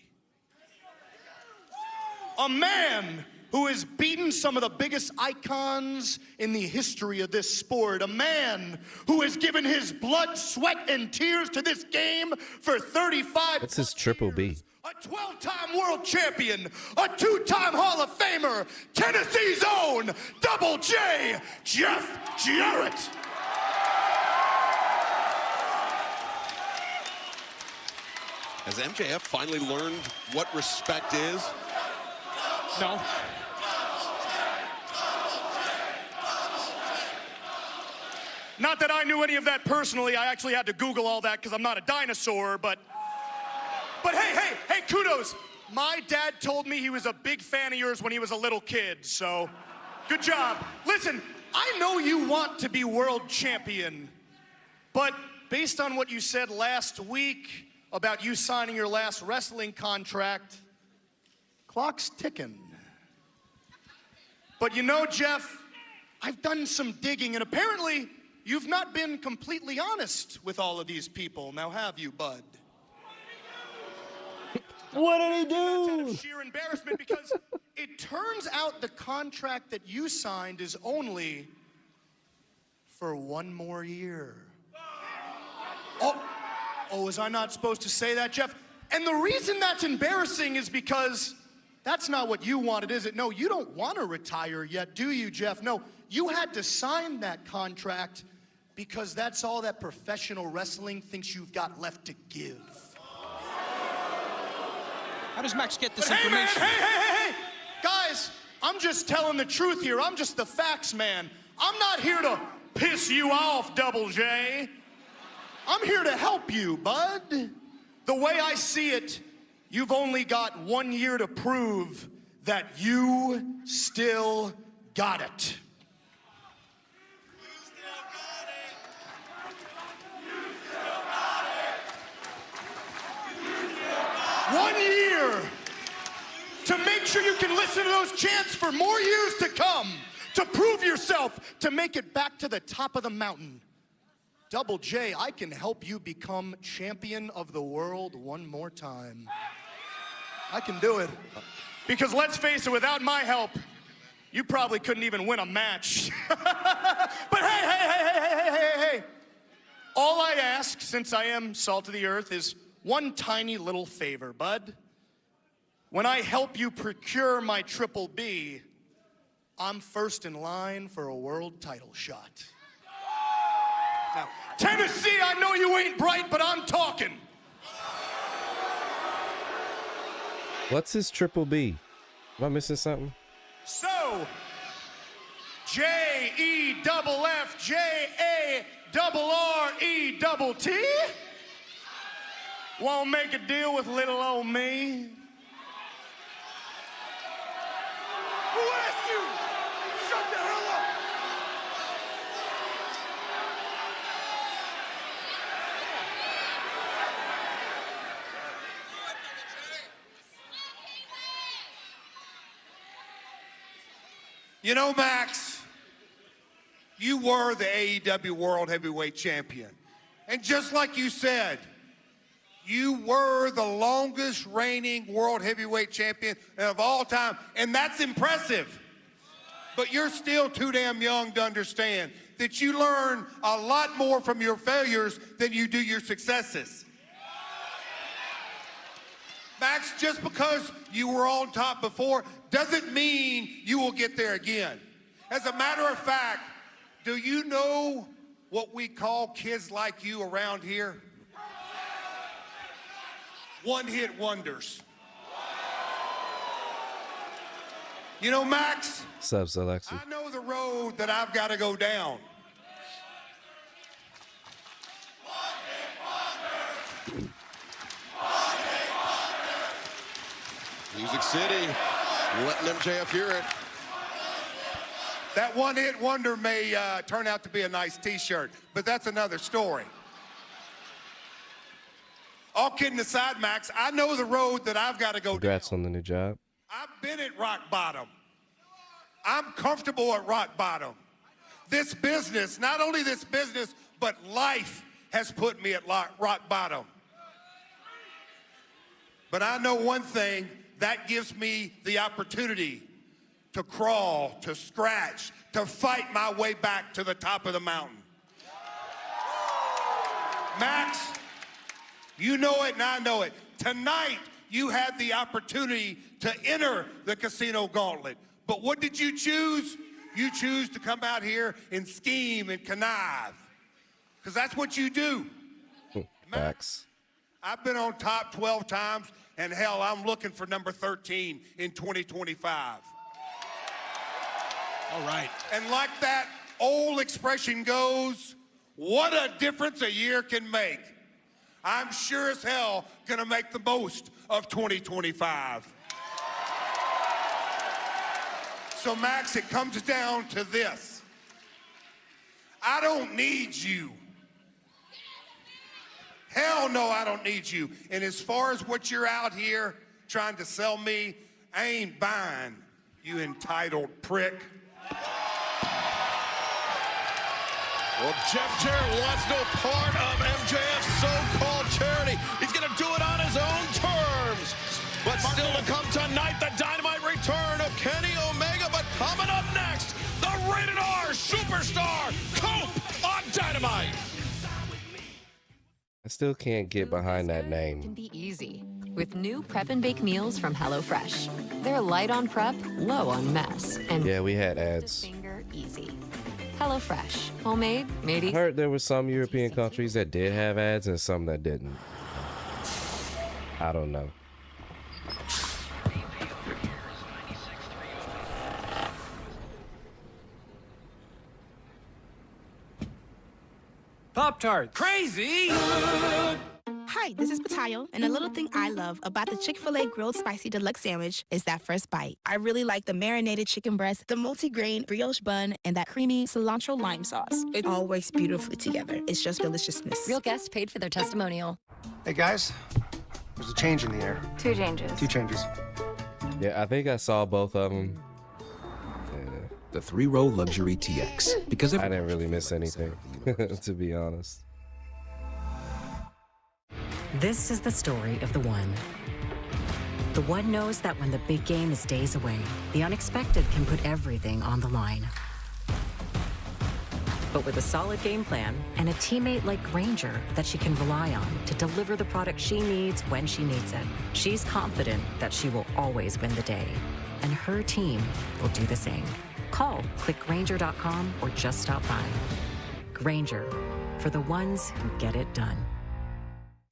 A man who has beaten some of the biggest icons in the history of this sport. A man who has given his blood, sweat, and tears to this game for 35 What's his Triple B? A 12-time world champion, a 2-time Hall of Famer, Tennessee's own Double J, Jeff Jarrett. Has MJF finally learned what respect is? No. Not that I knew any of that personally. I actually had to Google all that because I'm not a dinosaur, but hey, kudos. My dad told me he was a big fan of yours when he was a little kid, so good job. Listen, I know you want to be world champion, but based on what you said last week about you signing your last wrestling contract, clock's ticking. But you know, Jeff, I've done some digging, and apparently you've not been completely honest with all of these people. Now have you, bud? What did he do? That's out of sheer embarrassment because it turns out the contract that you signed is only for 1 more year. Oh, was I not supposed to say that, Jeff? And the reason that's embarrassing is because that's not what you wanted, is it? No, you don't want to retire yet, do you, Jeff? No, you had to sign that contract because that's all that professional wrestling thinks you've got left to give. How does Max get this But information? Hey! Guys, I'm just telling the truth here. I'm just the facts man. I'm not here to piss you off, Double J. I'm here to help you, bud. The way I see it, you've only got 1 year to prove that you still got it. 1 year to make sure you can listen to those chants for more years to come, to prove yourself, to make it back to the top of the mountain. Double J, I can help you become champion of the world one more time. I can do it. Because let's face it, without my help, you probably couldn't even win a match. But hey. All I ask, since I am salt of the earth, is one tiny little favor, bud. When I help you procure my Triple B, I'm first in line for a world title shot. Now, Tennessee, I know you ain't bright, but I'm talking. What's his Triple B? Am I missing something? So, JEFFJARRETT won't make a deal with little old me. Who asked you? Shut the hell up! You know, Max, you were the AEW World Heavyweight Champion. And just like you said, you were the longest reigning World Heavyweight Champion of all time, and that's impressive. But you're still too damn young to understand that you learn a lot more from your failures than you do your successes. Max, just because you were on top before doesn't mean you will get there again. As a matter of fact, do you know what we call kids like you around here? One-hit wonders. You know, Max, Subs, Alexi. I know the road that I've got to go down. Music City, letting MJF hear it. That one-hit wonder may turn out to be a nice t-shirt, but that's another story. All kidding aside, Max, I know the road that I've got to go down. Congrats on the new job. I've been at rock bottom. I'm comfortable at rock bottom. This business, not only this business, but life has put me at rock bottom. But I know one thing, that gives me the opportunity to crawl, to scratch, to fight my way back to the top of the mountain. Max, you know it and I know it. Tonight, you had the opportunity to enter the casino gauntlet. But what did you choose? You choose to come out here and scheme and connive. Because that's what you do. Max. I've been on top 12 times, and hell, I'm looking for number 13 in 2025. All right. And like that old expression goes, what a difference a year can make. I'm sure as hell gonna make the most of 2025. So Max, it comes down to this. I don't need you. Hell no, I don't need you. And as far as what you're out here trying to sell me, I ain't buying, you entitled prick. Well, Jeff Jarrett wants no part of MJF's so-called charity. He's going to do it on his own terms. But still to come tonight, the Dynamite return of Kenny Omega. But coming up next, the Rated R Superstar, Cope on Dynamite. I still can't get behind that Can name. be easy with new prep and bake meals from HelloFresh. They're light on prep, low on mess, and Yeah, we had ads. finger easy. HelloFresh, homemade, made I easy. heard there were some European countries that did have ads and some that didn't. I don't know. Pop-Tart. Crazy! Hi, this is Patayo, and a little thing I love about the Chick-fil-A Grilled Spicy Deluxe Sandwich is that first bite. I really like the marinated chicken breast, the multi-grain brioche bun, and that creamy cilantro lime sauce. It all works beautifully together. It's just deliciousness. Real guests paid for their testimonial. Hey, guys. There's a change in the air. 2 changes. 2 changes. Yeah, I think I saw both of them. The 3-row luxury TX. Because I didn't really miss anything, to be honest. This is the story of the one. The one knows that when the big game is days away, the unexpected can put everything on the line. But with a solid game plan and a teammate like Granger that she can rely on to deliver the product she needs when she needs it, she's confident that she will always win the day. And her team will do the same. Call, click Granger.com, or just stop by. Granger, for the ones who get it done.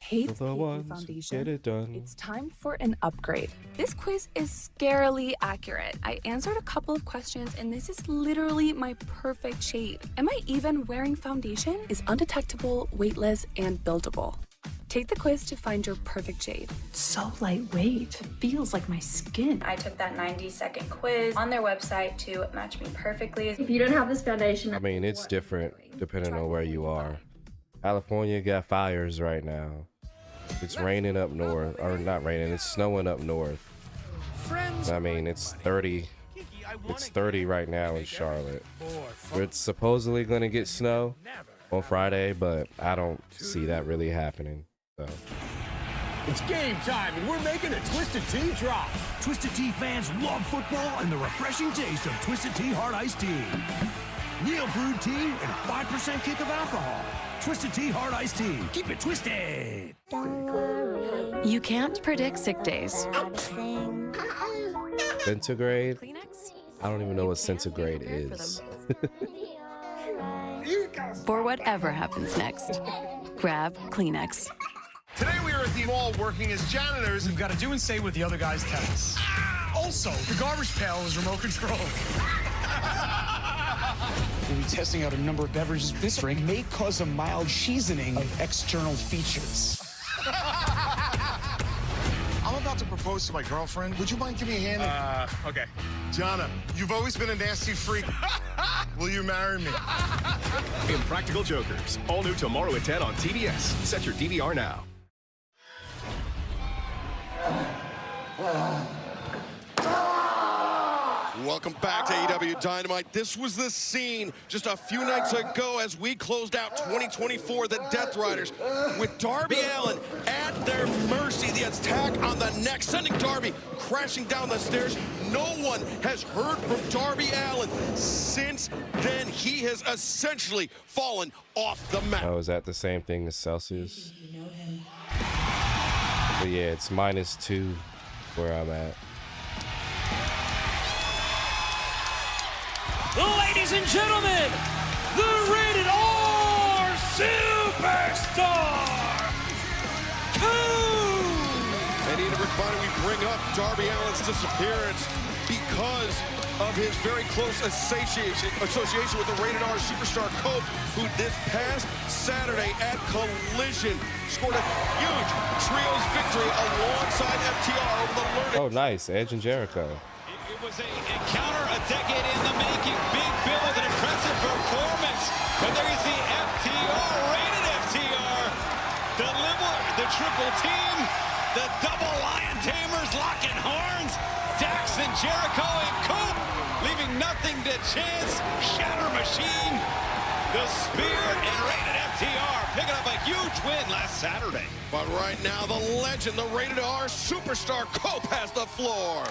Hey, For the ones who get it done. It's time for an upgrade. This quiz is scarily accurate. I answered a couple of questions, and this is literally my perfect shade. Am I even wearing foundation? Is undetectable, weightless, and buildable. Take the quiz to find your perfect shade. It's so lightweight. It feels like my skin. I took that 90-second quiz on their website to match me perfectly. If you don't have this foundation, I mean, it's different depending on where you are. California got fires right now. It's raining up north, or not raining, it's snowing up north. I mean, it's 30. It's 30 right now in Charlotte. It's supposedly going to get snow on Friday, but I don't see that really happening. So. It's game time, and we're making a Twisted Tea drop. Twisted Tea fans love football and the refreshing taste of Twisted Tea Hard Iced Tea. Real brewed tea and a 5% kick of alcohol. Twisted Tea Hard Iced Tea. Keep it twisted. You can't predict sick days. Centigrade? I don't even know what centigrade is. For whatever happens next, grab Kleenex. Today we are at the mall working as janitors. We've got to do and say what the other guys tell us. Also, the garbage pail is remote control. We'll be testing out a number of beverages. This drink may cause a mild seasoning of external features. I'm about to propose to my girlfriend. Would you mind giving me a hand? Okay. Jana, you've always been a nasty freak. Will you marry me? Impractical Jokers. All new tomorrow at 10 on TBS. Set your DVR now. Welcome back to AEW Dynamite. This was the scene just a few nights ago as we closed out 2024, the Death Riders, with Darby Allin at their mercy. The attack on the neck, sending Darby crashing down the stairs. No one has heard from Darby Allin since then. He has essentially fallen off the map. Oh, is that the same thing as Celsius? But yeah, it's -2 where I'm at. Ladies and gentlemen, the Rated R Superstar, Bonnie, we bring up Darby Allin's disappearance because of his very close association with the Rated R superstar Cope, who this past Saturday at Collision scored a huge trios victory alongside FTR over the Learning. Oh, nice. Edge and Jericho. It was an encounter a decade in the making. Big Bill with an impressive performance. But there is the FTR, Rated FTR. The triple team. The double Lion Tamers locking horns. Dax and Jericho and Coop leaving nothing to chance. Shatter Machine, the Spear, and Rated FTR picking up a huge win last Saturday. But right now, the legend, the Rated R superstar Cope has the floor.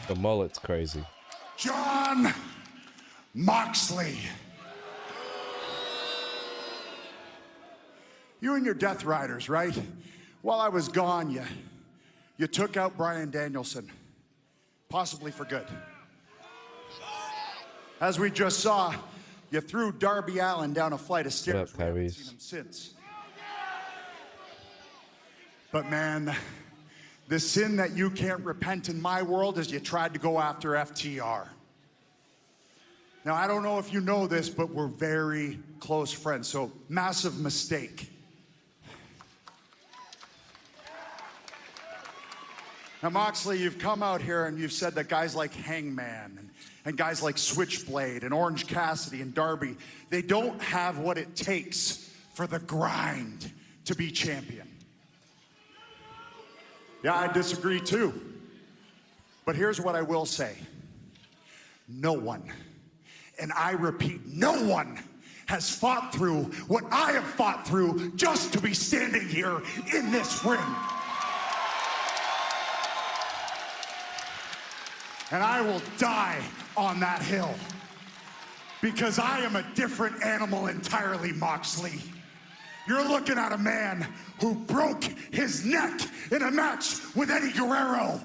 The mullet's crazy. Jon Moxley. You and your Death Riders, right? While I was gone, you took out Bryan Danielson, possibly for good. As we just saw, you threw Darby Allin down a flight of stairs. We haven't seen him since. But man, the sin that you can't repent in my world is you tried to go after FTR. Now, I don't know if you know this, but we're very close friends, so massive mistake. Now, Moxley, you've come out here and you've said that guys like Hangman and guys like Switchblade and Orange Cassidy and Darby, they don't have what it takes for the grind to be champion. Yeah, I disagree too. But here's what I will say. No one, and I repeat, no one has fought through what I have fought through just to be standing here in this ring. And I will die on that hill because I am a different animal entirely, Moxley. You're looking at a man who broke his neck in a match with Eddie Guerrero.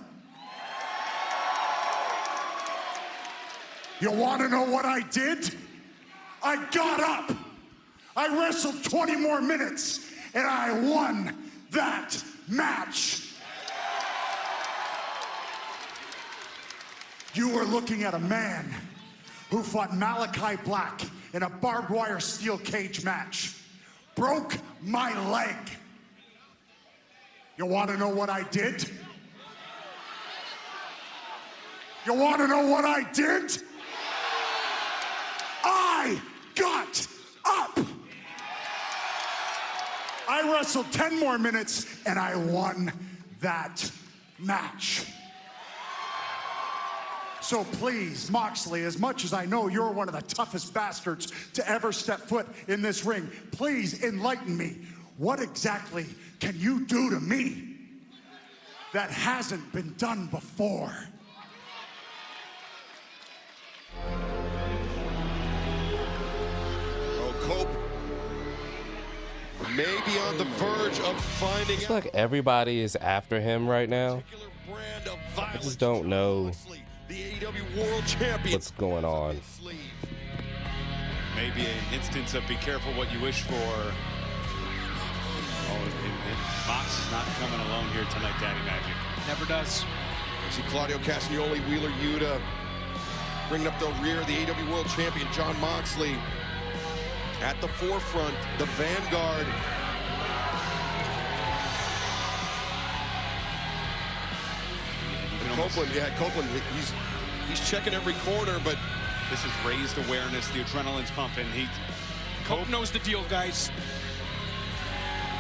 You want to know what I did? I got up. I wrestled 20 more minutes, and I won that match. You are looking at a man who fought Malachi Black in a barbed wire steel cage match. Broke my leg. You want to know what I did? You want to know what I did? I got up. I wrestled 10 more minutes and I won that match. So please, Moxley, as much as I know you're one of the toughest bastards to ever step foot in this ring, please enlighten me. What exactly can you do to me that hasn't been done before? Oh, Cope may be on the verge of finding It's like everybody is after him right now. I just don't know the AEW World Champion. What's going on. Maybe an instance of be careful what you wish for. Oh, and Mox is not coming alone here tonight, Daddy Magic. Never does. See Claudio Castagnoli, Wheeler Yuta, bringing up the rear of the AEW World Champion, Jon Moxley. At the forefront, the Vanguard. Copeland, he's checking every corner, but this is raised awareness. The adrenaline's pumping. Cope knows the deal, guys.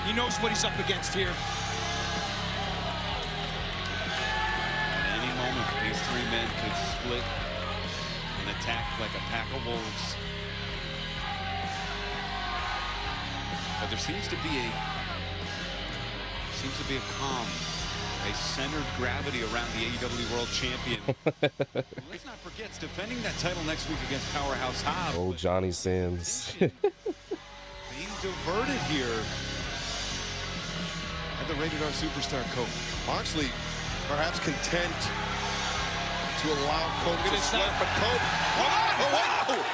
He knows what he's up against here. At any moment, these three men could split and attack like a pack of wolves. But there seems to be a calm, a centered gravity around the AEW World Champion. Let's not forget, it's defending that title next week against Powerhouse Hobbs. Oh, Johnny Sins. Being diverted here at the Rated R Superstar Cope. Moxley perhaps content to to allow Cope to slip, but Cope,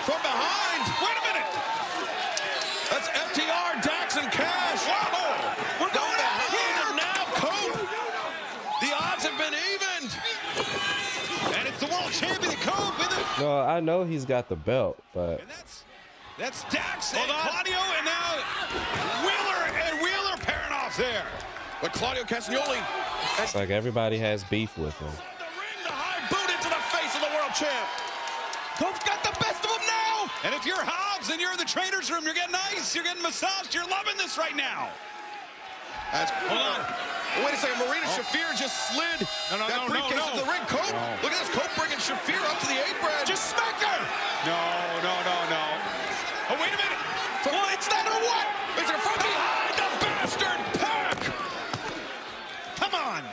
from behind. Wait a minute. That's FTR, Dax, and Cash. Whoa. We're going out of here. And now Cope. The odds have been evened. And it's the world champion, Cope. No, I know he's got the belt, but that's Dax and Claudio, and now Wheeler pairing off there. But Claudio Castagnoli. it's like everybody has beef with him. The high boot into the face of the world champ. Cope's got the best of them now. And if you're Hobbs and you're in the trainer's room, you're getting ice, you're getting massaged, you're loving this right now. Hold on. Wait a second. Marina Shafir just slid that briefcase into the ring. Cope. Look at this. Cope bringing Shafir up to the apron. Just smack her. No. Oh, wait a minute. Well, it's that or what? It's from behind the bastard pack. Come on.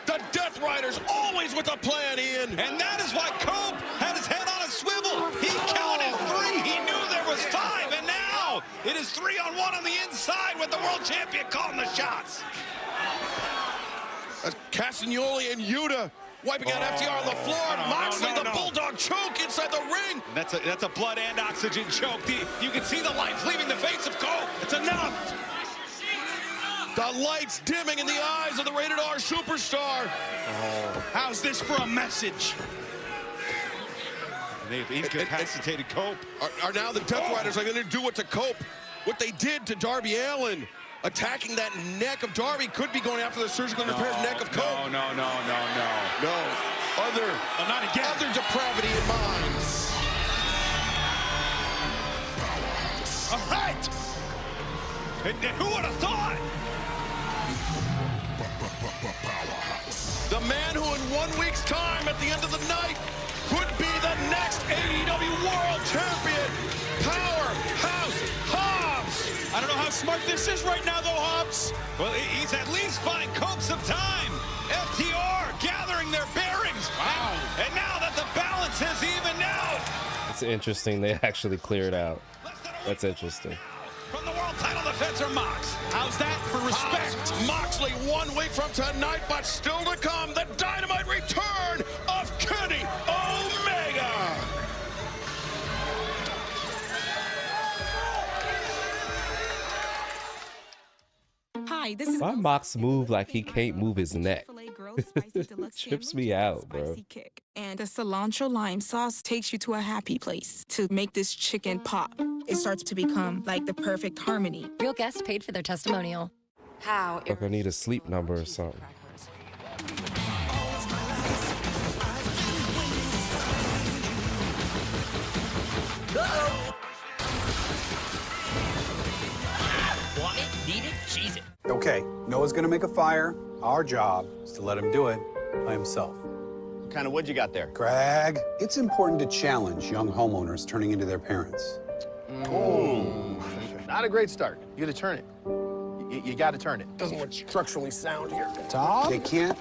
The Death Riders always with a plan, Ian. And that is why Cope had his head on a swivel. He counted 3. He knew there was 5. And now it is 3-on-1 on the inside with the world champion calling the shots. Castagnoli and Yuta wiping out FTR on the floor. Moxley, the Bulldog choke inside the ring. That's a blood and oxygen choke. You can see the lights leaving the face of Cope. It's enough. The lights dimming in the eyes of the Rated R superstar. How's this for a message? They've incapacitated Cope. Are now the Death Riders are going to do what to Cope? What they did to Darby Allin. Attacking that neck of Darby, could be going after the surgically repaired neck of Cope. No. Other depravity in mind. All right. And who would have thought? The man who in 1 week's time at the end of the night could be the next AEW World Champion. Powerhouse Hobbs. I don't know how smart this is right now, though, Hobbs. Well, he's at least buying Cope some time. FTR gathering their bearings. Wow. And now that the balance has evened out. It's interesting they actually cleared out. That's interesting. From the world title defense are Mox. How's that for respect? Moxley 1 week from tonight, but still to come, the Dynamite return of Kenny Omega. Hi, this is Why Mox move like he can't move his neck? Trips me out, bro. Kick. And the cilantro lime sauce takes you to a happy place to make this chicken pop. It starts to become like the perfect harmony. Real guest paid for their testimonial. How? Like I need a sleep number or something. Want it, need it, cheese it. Okay, Noah's gonna make a fire. Our job is to let him do it by himself. What kind of wood you got there? Greg, it's important to challenge young homeowners turning into their parents. Ooh, not a great start. You gotta turn it. You gotta turn it. Doesn't look structurally sound here. Tom? They can't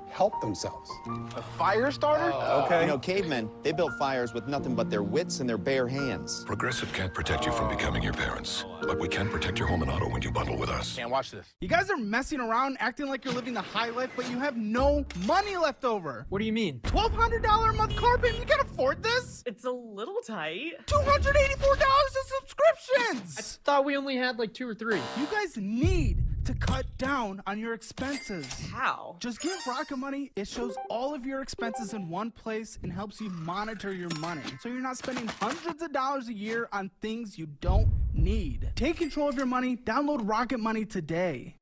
help themselves. A fire starter? Okay. You know, cavemen, they built fires with nothing but their wits and their bare hands. Progressive can't protect you from becoming your parents, but we can protect your home and auto when you bundle with us. Can't watch this. You guys are messing around, acting like you're living the high life, but you have no money left over. What do you mean? $1,200 a month car payment? You can afford this? It's a little tight. $284 in subscriptions! I thought we only had like 2 or 3. You guys need to cut down on your expenses. How? Just give Rocket Money. It shows all of your expenses in one place and helps you monitor your money, so you're not spending hundreds of dollars a year on things you don't need. Take control of your money. Download Rocket Money today.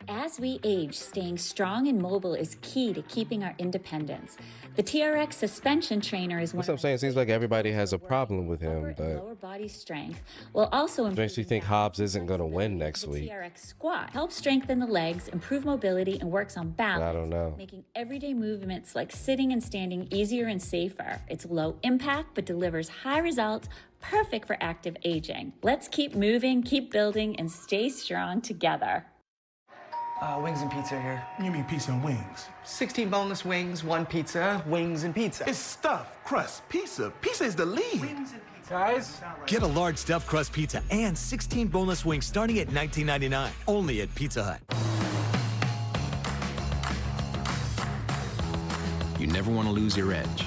As we age, staying strong and mobile is key to keeping our independence. The TRX suspension trainer is one. That's what I'm saying. It seems like everybody has a problem with him, but lower body strength will also improve. makes me think Hobbs isn't going to win next week. TRX squat helps strengthen the legs, improve mobility, and works on balance. I don't know. Making everyday movements like sitting and standing easier and safer. It's low impact but delivers high results, perfect for active aging. Let's keep moving, keep building, and stay strong together. Wings and pizza here. You mean pizza and wings? 16 boneless wings, 1 pizza, wings and pizza. It's stuffed crust pizza. Pizza is the lead. Wings and pizza. Guys, get a large stuffed crust pizza and 16 boneless wings starting at $19.99. Only at Pizza Hut. You never want to lose your edge.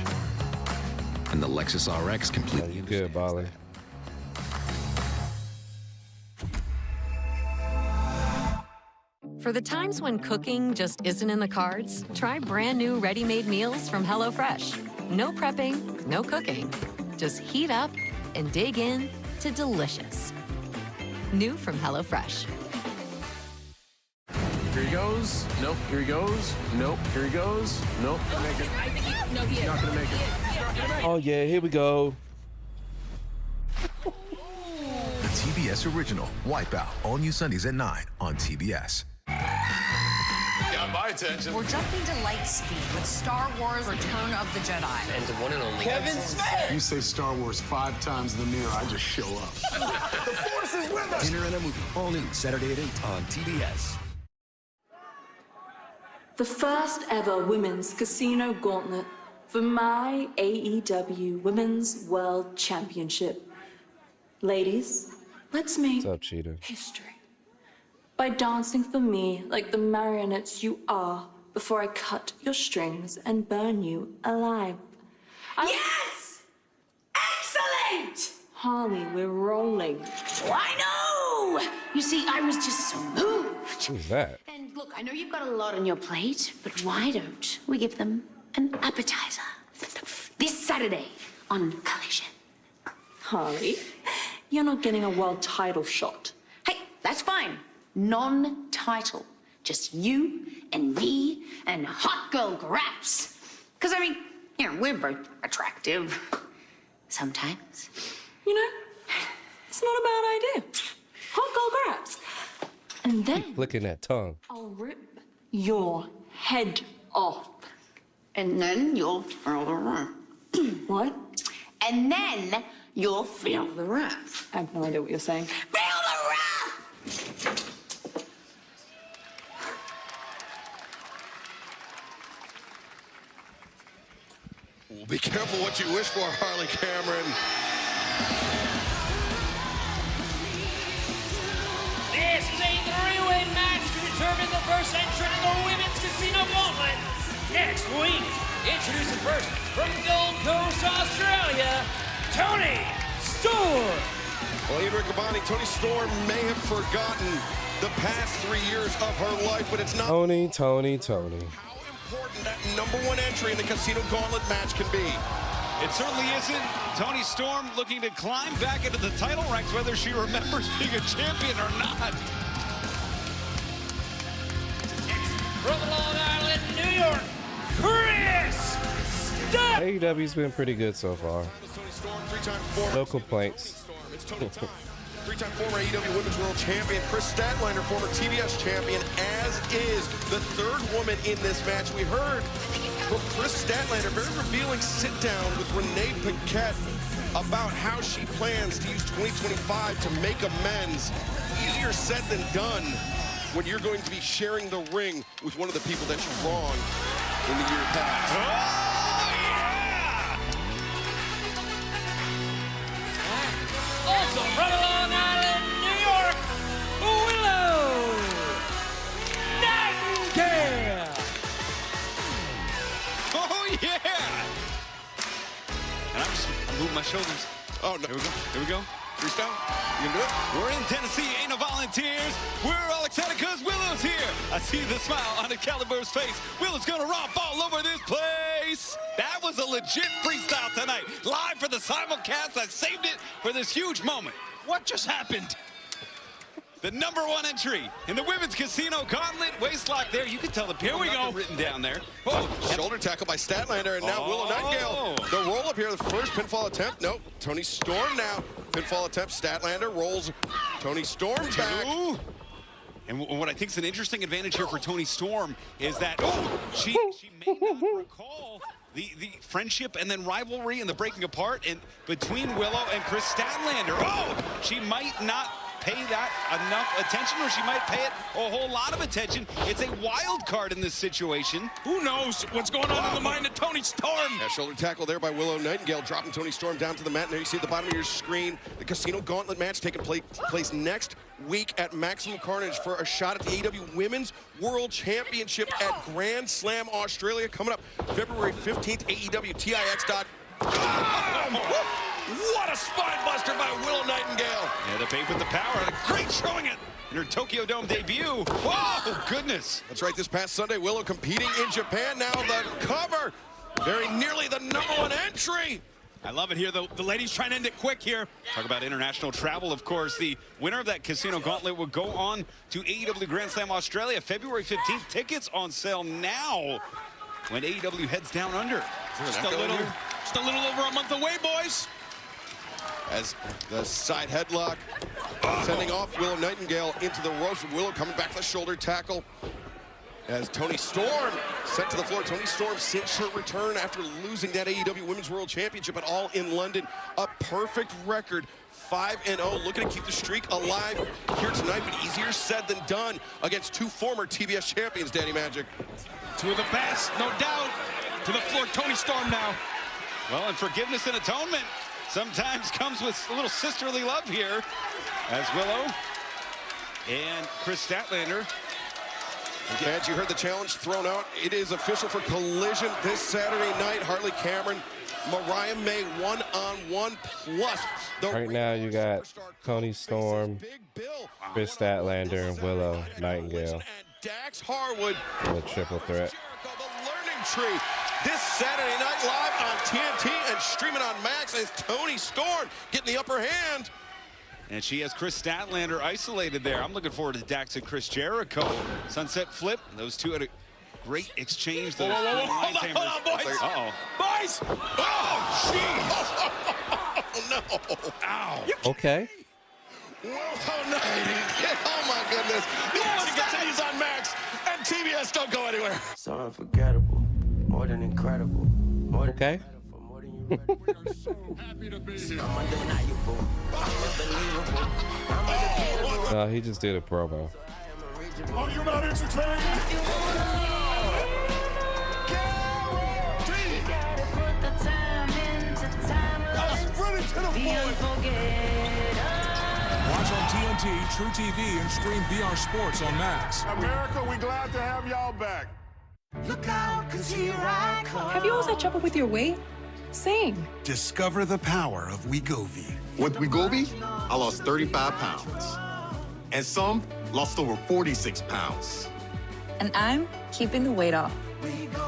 And the Lexus RX completely. You good, Bali? For the times when cooking just isn't in the cards, try brand new ready-made meals from HelloFresh. No prepping, no cooking. Just heat up and dig in to delicious. New from HelloFresh. Here he goes. Nope. Here he goes. Nope. Here he goes. Nope. Make it. He's not gonna make it. Oh yeah, here we go. The TBS original Wipeout, all new Sundays at 9 on TBS. Got my attention. We're jumping to light speed with Star Wars Return of the Jedi. And the one and only Kevin Smith! You say Star Wars 5 times in the mirror, I just show up. The Force is with us! Dinner and a Movie, all new Saturday at 8 on TBS. The first ever women's casino gauntlet for my AEW Women's World Championship. Ladies, let's make What's up, Cheetah? history by dancing for me like the marionettes you are before I cut your strings and burn you alive. Yes! Excellent! Harley, we're rolling. I know! You see, I was just so moved. Who's that? And look, I know you've got a lot on your plate, but why don't we give them an appetizer this Saturday on Collision? Harley, you're not getting a world title shot. Hey, that's fine. Non-title. Just you and me and hot girl Graps. Because, I mean, you know, we're both attractive. Sometimes. You know, it's not a bad idea. Hot girl grabs. And then Keep flicking that tongue. I'll rip your head off. And then you'll feel the room. What? And then you'll feel the wrath. I have no idea what you're saying. Feel the wrath! Well, be careful what you wish for, Harley Cameron. This is a three-way match to determine the first entrant in the Women's Casino Gauntlet. Next week, introducing first from Gold Coast, Australia, Toni Storm. Well, Ian Riccaboni, Toni Storm may have forgotten the past 3 years of her life, but it's not Toni. important that #1 entry in the Casino Gauntlet match can be. It certainly isn't. Toni Storm looking to climb back into the title ranks, whether she remembers being a champion or not. From Long Island, New York, Chris Stubb. AEW's been pretty good so far. Toni Storm, three-time former No complaints. It's three-time former AEW Women's World Champion Chris Statlander, former TBS champion, as is the third woman in this match. We heard from Chris Statlander, very revealing sit-down with Renee Paquette about how she plans to use 2025 to make amends. Easier said than done when you're going to be sharing the ring with one of the people that you wronged in the year past. Also from Long Island, New York, Willow Nightingale. Oh, yeah! And I'm moving my shoulders. Oh, no. Here we go. Freestyle. You can do it. We're in Tennessee, ain't no volunteers. We're all excited because Willow's here. I see the smile on Excalibur's face. Willow's gonna romp all over this place. That was a legit freestyle tonight. Live for the simulcast. I saved it for this huge moment. What just happened? The #1 entry in the Women's Casino Gauntlet. Waistlock there. You can tell the people written down there. Oh, shoulder tackle by Statlander, and now Willow Nightingale. The roll up here, the first pinfall attempt. Nope. Toni Storm now. Pinfall attempt. Statlander rolls Toni Storm back. And what I think is an interesting advantage here for Toni Storm is that she may not recall the friendship and then rivalry and the breaking apart between Willow and Chris Statlander. Oh, she might not pay that enough attention, or she might pay it a whole lot of attention. It's a wild card in this situation. Who knows what's going on in the mind of Toni Storm? Yeah, shoulder tackle there by Willow Nightingale, dropping Toni Storm down to the mat. And there you see at the bottom of your screen the Casino Gauntlet match taking place next week at Maximum Carnage for a shot at the AEW Women's World Championship at Grand Slam Australia, coming up February 15th, AEW What a spine buster by Willow Nightingale. Yeah, the babe with the power. And a great showing it in her Tokyo Dome debut. Whoa, goodness. That's right, this past Sunday, Willow competing in Japan. Now the cover. Very nearly the #1 entry. I love it here. The ladies trying to end it quick here. Talk about international travel, of course. The winner of that Casino Gauntlet will go on to AEW Grand Slam Australia February 15th. Tickets on sale now when AEW heads down under. Just a little over a month away, boys. As the side headlock sending off Willow Nightingale into the ropes. Willow coming back to the shoulder tackle. As Toni Storm sent to the floor. Toni Storm since her return after losing that AEW Women's World Championship at All in London. A perfect record, 5-0, looking to keep the streak alive here tonight, but easier said than done against two former TBS champions, Daddy Magic. Two of the best, no doubt. To the floor, Toni Storm now. Well, and forgiveness and atonement sometimes comes with a little sisterly love here as Willow and Chris Statlander. Fans, you heard the challenge thrown out. It is official for Collision this Saturday night. Harley Cameron, Mariah May, one-on-one plus. Right now, you got Toni Storm, Chris Statlander, and Willow Nightingale. Dax Harwood. A triple threat. The Learning Tree. This Saturday night live on TNT and streaming on Max as Toni Storm getting the upper hand. And she has Chris Statlander isolated there. I'm looking forward to Dax and Chris Jericho. Sunset flip. Those two had a great exchange. Hold on, boys. Uh-oh. Boys! Oh, jeez! Oh, no. Ow. Okay. Willow Nightingale. Oh, my goodness. It continues on Max, and TBS don't go anywhere. So unforgettable, more than incredible. More than Okay. No, he just did a promo. Are you not entertained? Watch on TNT, True TV, and stream VR Sports on Max. America, we glad to have y'all back. Look out, 'cause here I come. Have you always had trouble with your weight? Sing. Discover the power of Wegovy. With Wegovy, I lost 35 pounds. And some lost over 46 pounds. And I'm keeping the weight off.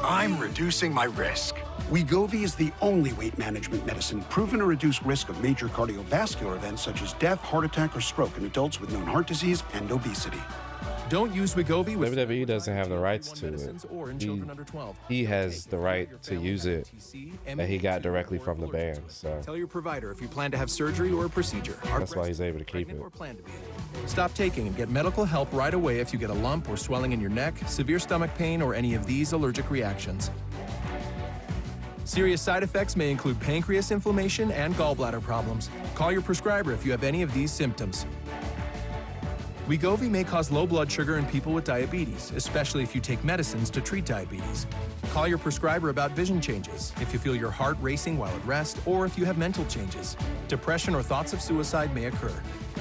I'm reducing my risk. Wegovy is the only weight management medicine proven to reduce risk of major cardiovascular events such as death, heart attack, or stroke in adults with known heart disease and obesity. Don't use Wegovy with WWE doesn't have the rights to it. He has the right to use it that he got directly from the band. So Tell your provider if you plan to have surgery or a procedure. that's why he's able to keep it. Stop taking and get medical help right away if you get a lump or swelling in your neck, severe stomach pain, or any of these allergic reactions. Serious side effects may include pancreas inflammation and gallbladder problems. Call your prescriber if you have any of these symptoms. Wegovy may cause low blood sugar in people with diabetes, especially if you take medicines to treat diabetes. Call your prescriber about vision changes, if you feel your heart racing while at rest, or if you have mental changes. Depression or thoughts of suicide may occur.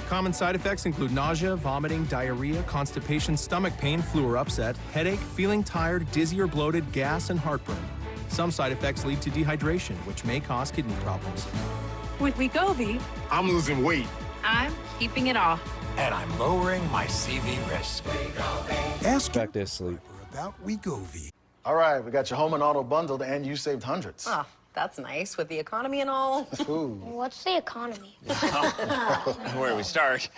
Common side effects include nausea, vomiting, diarrhea, constipation, stomach pain, flu or upset, headache, feeling tired, dizzy or bloated, gas, and heartburn. Some side effects lead to dehydration, which may cause kidney problems. With Wegovy, I'm losing weight. I'm keeping it off. And I'm lowering my CV risk. Ask Back there sleep. about Wegovy. All right, we got your home and auto bundled, and you saved hundreds. Oh, that's nice with the economy and all. What's the economy? Where do we start?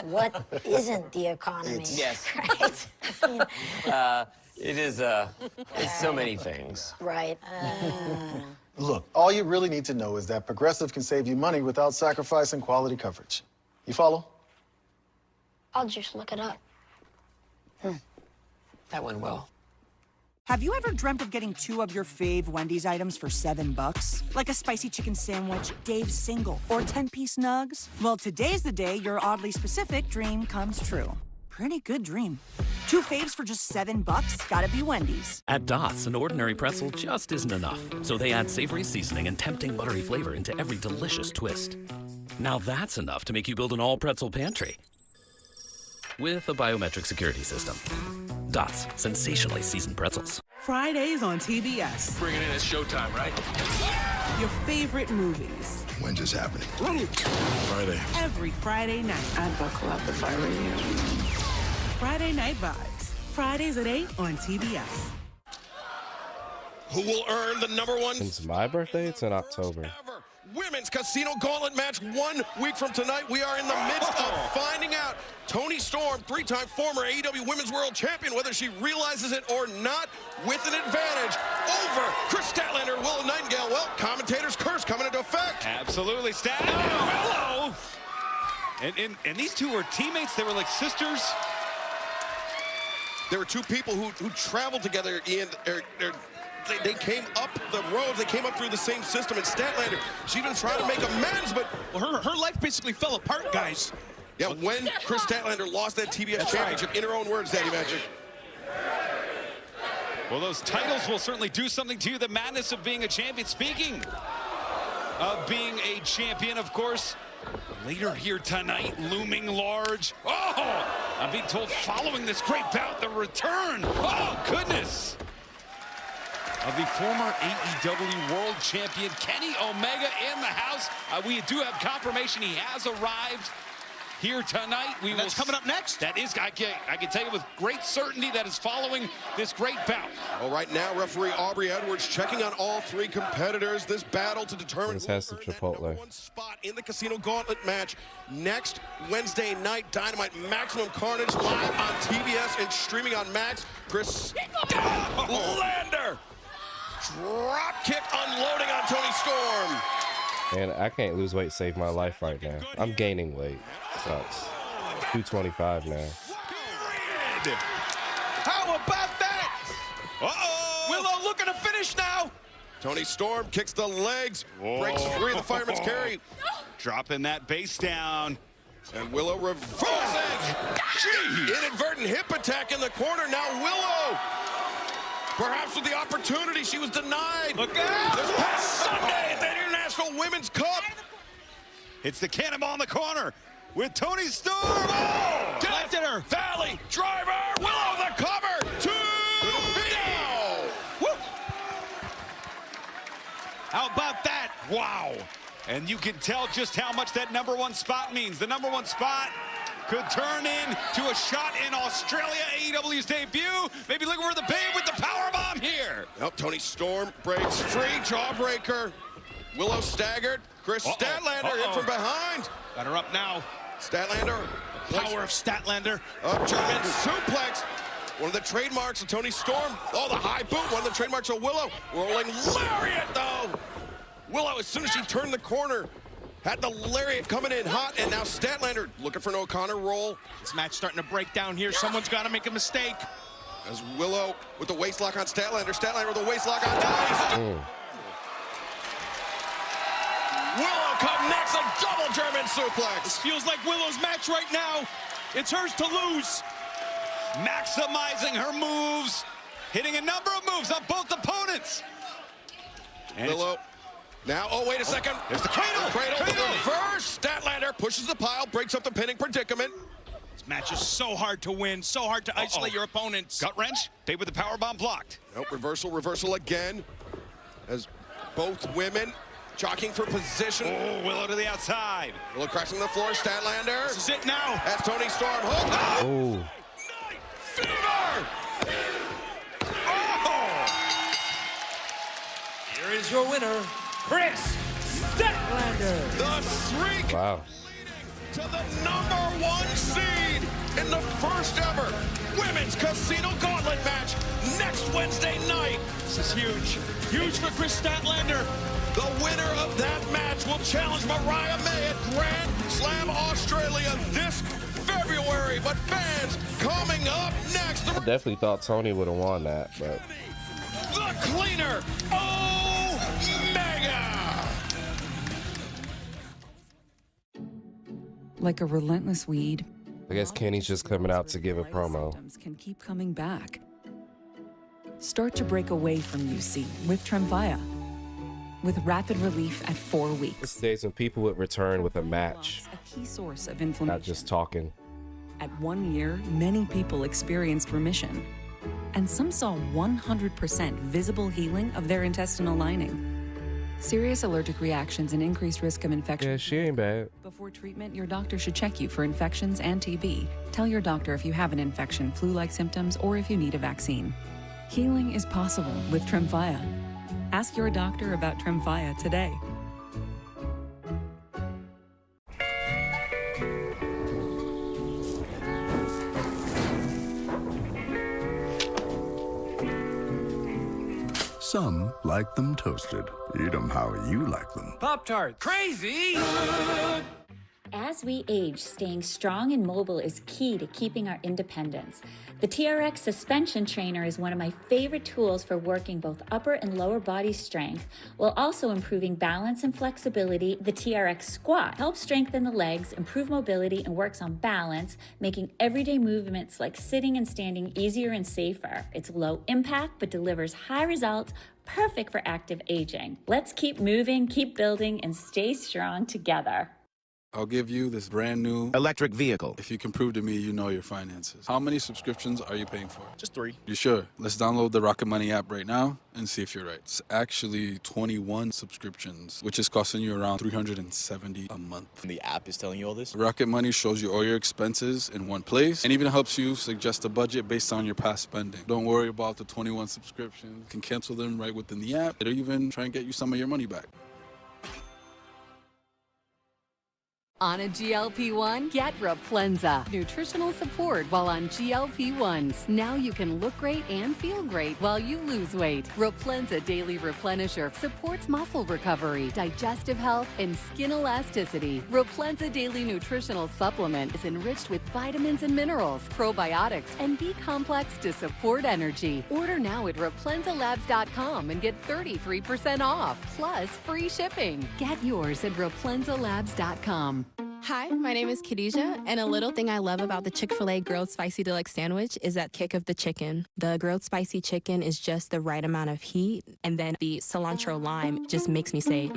What isn't the economy? Yes. Right? It's so many things. Right. Look, all you really need to know is that Progressive can save you money without sacrificing quality coverage. You follow? I'll just look it up. That went well. Have you ever dreamt of getting 2 of your fave Wendy's items for $7? Like a spicy chicken sandwich, Dave's single, or 10-piece nugs? Well, today's the day your oddly specific dream comes true. Pretty good dream. 2 faves for just $7? Gotta be Wendy's. At Dots, an ordinary pretzel just isn't enough. So they add savory seasoning and tempting buttery flavor into every delicious twist. Now that's enough to make you build an all-pretzel pantry. With a biometric security system. Dots, sensationally seasoned pretzels. Fridays on TBS. Bringing in at showtime, right? Your favorite movies. When's this happening? Friday. Every Friday night. I'd buckle up if I were you. Friday Night Vibes. Fridays at 8 on TBS. Who will earn the #1? It's my birthday. It's in October. Women's Casino Gauntlet match 1 week from tonight. We are in the midst of finding out Toni Storm, 3-time former AEW Women's World Champion, whether she realizes it or not, with an advantage over Chris Statlander, Willow Nightingale. Well, commentator's curse coming into effect. Absolutely, Statlander. Hello. And these two were teammates. They were like sisters. There were 2 people who traveled together, Ian. They came up the roads. They came up through the same system. And Statlander, she's been trying to make amends, but her life basically fell apart, guys. Yeah, when Chris Statlander lost that TBS championship, in her own words, Daddy Magic. Well, those titles will certainly do something to you. The madness of being a champion. Speaking of being a champion, of course, later here tonight, looming large. Oh, I'm being told following this great bout, the return. Oh, goodness. Of the former AEW World Champion, Kenny Omega, in the house. We do have confirmation he has arrived here tonight. That's coming up next. That is, I can tell you with great certainty, that is following this great bout. Well, right now, referee Aubrey Edwards checking on all 3 competitors. This battle to determine This has some Chipotle. #1 spot in the Casino Gauntlet match next Wednesday night. Dynamite Maximum Carnage live on TBS and streaming on Max. Chris Statlander. Drop kick unloading on Toni Storm. And I can't lose weight to save my life right now. I'm gaining weight. Sucks. 225 now. How about that? Uh-oh. Willow looking to finish now. Toni Storm kicks the legs, breaks free of the fireman's carry. Dropping that base down. And Willow reversing. Inadvertent hip attack in the corner. Now Willow. Perhaps with the opportunity she was denied. Look out! This past Sunday at the International Women's Cup. It's the cannonball in the corner with Toni Storm. Oh! Lifted her. Valley driver. Willow the cover. 2 down. Woo! How about that? Wow. And you can tell just how much that #1 spot means. The #1 spot could turn into a shot in Australia, AEW's debut. Maybe looking for the Babe with the powerbomb here. Nope, Toni Storm breaks free, jawbreaker. Willow staggered. Chris Statlander in from behind. Got her up now. Statlander. Power of Statlander. Up German suplex. One of the trademarks of Toni Storm. Oh, the high boot. One of the trademarks of Willow. Rolling lariat, though. Willow, as soon as she turned the corner, had the lariat coming in hot, and now Statlander looking for an O'Connor roll. This match starting to break down here. Someone's got to make a mistake. As Willow with the waist lock on Statlander. Statlander with the waist lock on Toni. Willow come next, a double German suplex. This feels like Willow's match right now. It's hers to lose. Maximizing her moves, hitting a number of moves on both opponents. And Willow. Now, oh, wait a second. There's the cradle. The reverse. Statlander pushes the pile, breaks up the pinning predicament. This match is so hard to win, so hard to isolate your opponents. Gut wrench. Babe with the powerbomb blocked. Nope, reversal again. As both women jockeying for position. Oh, Willow to the outside. Willow crashing the floor. Statlander. This is it now. That's Toni Storm. Hold on. Oh. Fever. Oh. Here is your winner, Chris Statlander. The streak to the #1 seed in the first ever Women's Casino Gauntlet match next Wednesday night. This is huge. Huge for Chris Statlander. The winner of that match will challenge Mariah May at Grand Slam Australia this February. But fans, coming up next. I definitely thought Toni would have won that, but cleaner. Oh, mega. Like a relentless weed, I guess Kenny's just coming out to give a promo. symptoms can keep coming back. Start to break away from UC with Tremfya, with rapid relief at 4 weeks. These days when people would return with a match, A key source of inflammation. not just talking. At 1 year, many people experienced remission, and some saw 100% visible healing of their intestinal lining. Serious allergic reactions and increased risk of infection. Yeah, she ain't bad. Before treatment, your doctor should check you for infections and TB. Tell your doctor if you have an infection, flu-like symptoms, or if you need a vaccine. Healing is possible with Tremfya. Ask your doctor about Tremfya today. Some like them toasted. Eat them how you like them. Pop-Tart. Crazy! As we age, staying strong and mobile is key to keeping our independence. The TRX suspension trainer is one of my favorite tools for working both upper and lower body strength while also improving balance and flexibility. The TRX squat helps strengthen the legs, improve mobility, and works on balance, making everyday movements like sitting and standing easier and safer. It's low impact but delivers high results, perfect for active aging. Let's keep moving, keep building, and stay strong together. I'll give you this brand new electric vehicle if you can prove to me you know your finances. How many subscriptions are you paying for? Just 3. You sure? Let's download the Rocket Money app right now and see if you're right. It's actually 21 subscriptions, which is costing you around $370 a month. And the app is telling you all this? Rocket Money shows you all your expenses in one place and even helps you suggest a budget based on your past spending. Don't worry about the 21 subscriptions. You can cancel them right within the app. It'll even try and get you some of your money back. On a GLP-1, get Replenza. Nutritional support while on GLP-1s. Now you can look great and feel great while you lose weight. Replenza Daily Replenisher supports muscle recovery, digestive health, and skin elasticity. Replenza Daily Nutritional Supplement is enriched with vitamins and minerals, probiotics, and B-complex to support energy. Order now at ReplenzALabs.com and get 33% off, plus free shipping. Get yours at ReplenzALabs.com. Hi, my name is Khadijah, and a little thing I love about the Chick-fil-A Grilled Spicy Deluxe Sandwich is that kick of the chicken. The grilled spicy chicken is just the right amount of heat, and then the cilantro lime just makes me say,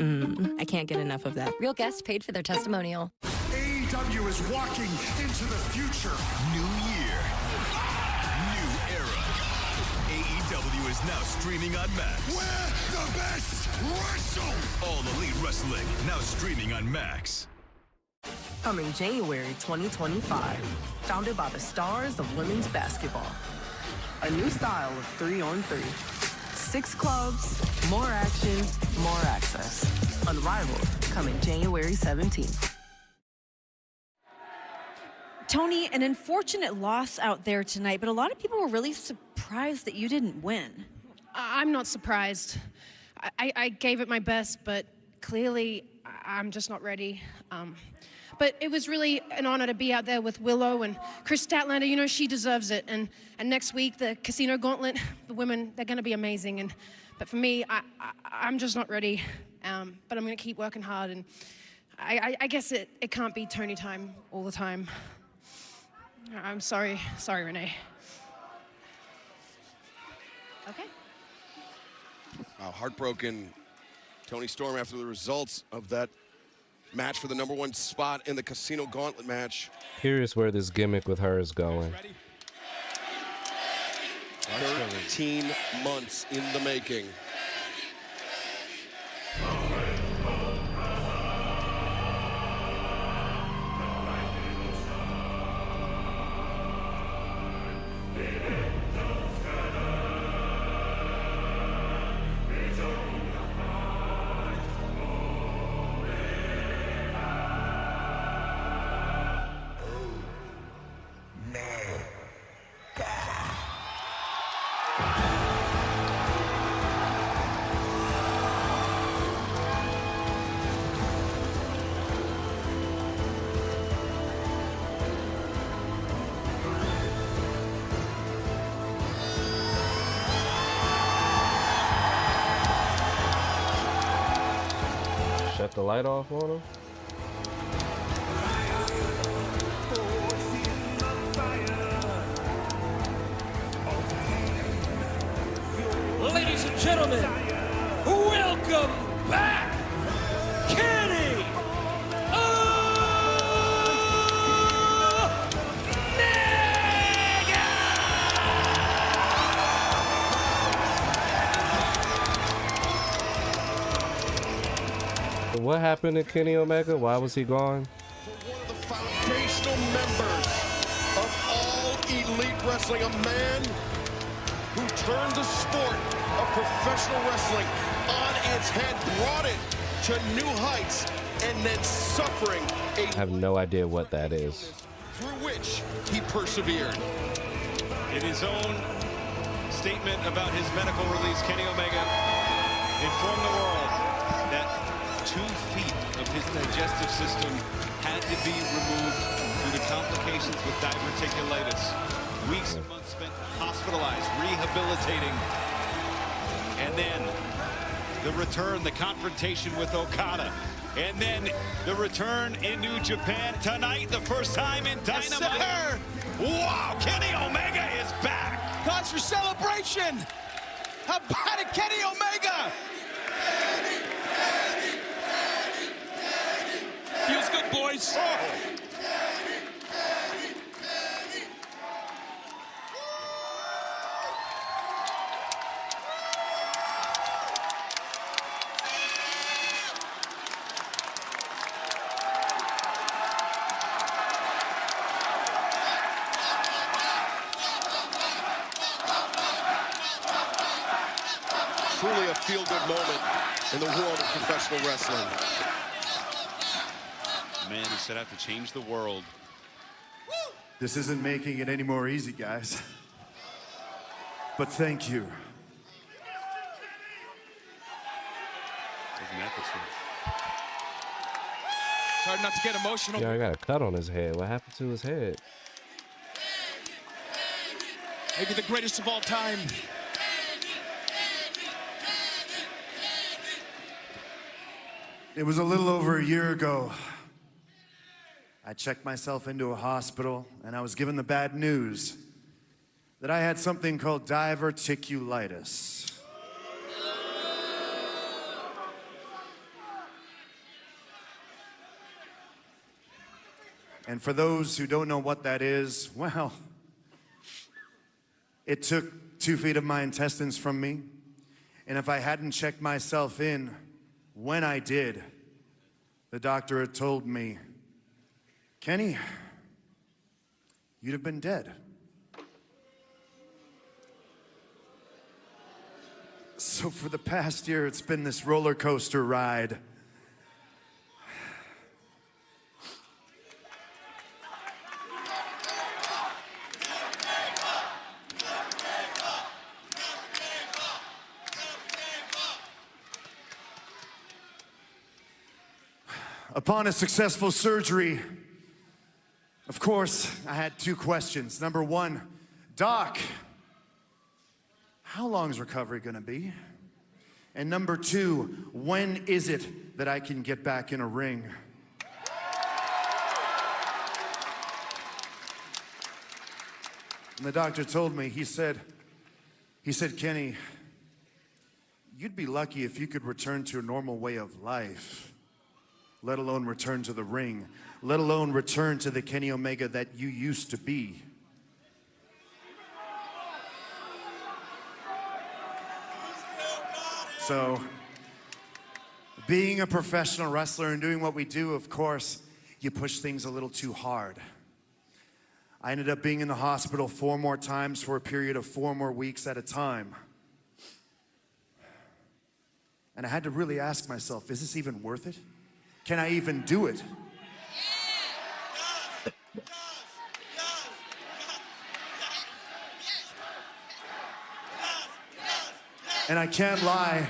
I can't get enough of that. Real guest paid for their testimonial. AEW is walking into the future. New year. New era. AEW is now streaming on Max. Where the best wrestle. All Elite Wrestling now streaming on Max. Coming January 2025, founded by the stars of women's basketball. A new style of 3-on-3. 6 clubs, more action, more access. Unrivaled, coming January 17th. Tony, an unfortunate loss out there tonight, but a lot of people were really surprised that you didn't win. I'm not surprised. I gave it my best, but clearly I'm just not ready. But it was really an honor to be out there with Willow and Chris Statlander. You know, she deserves it. And next week, the Casino Gauntlet, the women, they're going to be amazing. But for me, I'm just not ready. But I'm going to keep working hard. And I guess it can't be Tony time all the time. I'm sorry. Sorry, Renee. Okay. Heartbroken Tony Storm after the results of that match for the #1 spot in the Casino Gauntlet match. Curious where this gimmick with her is going. 13 months in the making. shut the light off on him? Ladies and gentlemen, welcome back, Kenny What happened to Kenny Omega? Why was he gone? One of the foundational members of all elite wrestling, a man who turned the sport of professional wrestling on its head, brought it to new heights, and then suffering I have no idea what that is. through which he persevered. In his own statement about his medical release, Kenny Omega informed the world that 2 feet of his digestive system had to be removed due to complications with diverticulitis. Weeks and months spent hospitalized, rehabilitating. And then the return, the confrontation with Okada. And then the return in New Japan tonight, the first time in Dynamite. Wow, Kenny Omega is back. Cause for celebration. How about it, Kenny Omega? Feels good, boys. Truly a feel-good moment in the world of professional wrestling. Man who set out to change the world. This isn't making it any more easy, guys. But thank you. Isn't that the truth? It's hard not to get emotional. Yeah, I got a cut on his head. What happened to his head? Maybe the greatest of all time. It was a little over a year ago. I checked myself into a hospital, and I was given the bad news that I had something called diverticulitis. And for those who don't know what that is, well, it took 2 feet of my intestines from me. And if I hadn't checked myself in when I did, the doctor had told me, Kenny, you'd have been dead. So for the past year, it's been this roller coaster ride. Upon a successful surgery, of course, I had 2 questions. Number 1, Doc, how long is recovery gonna be? And number 2, when is it that I can get back in a ring? And the doctor told me, he said, Kenny, you'd be lucky if you could return to a normal way of life, let alone return to the ring, let alone return to the Kenny Omega that you used to be. So, being a professional wrestler and doing what we do, of course, you push things a little too hard. I ended up being in the hospital 4 more times for a period of 4 more weeks at a time. And I had to really ask myself, is this even worth it? Can I even do it? And I can't lie,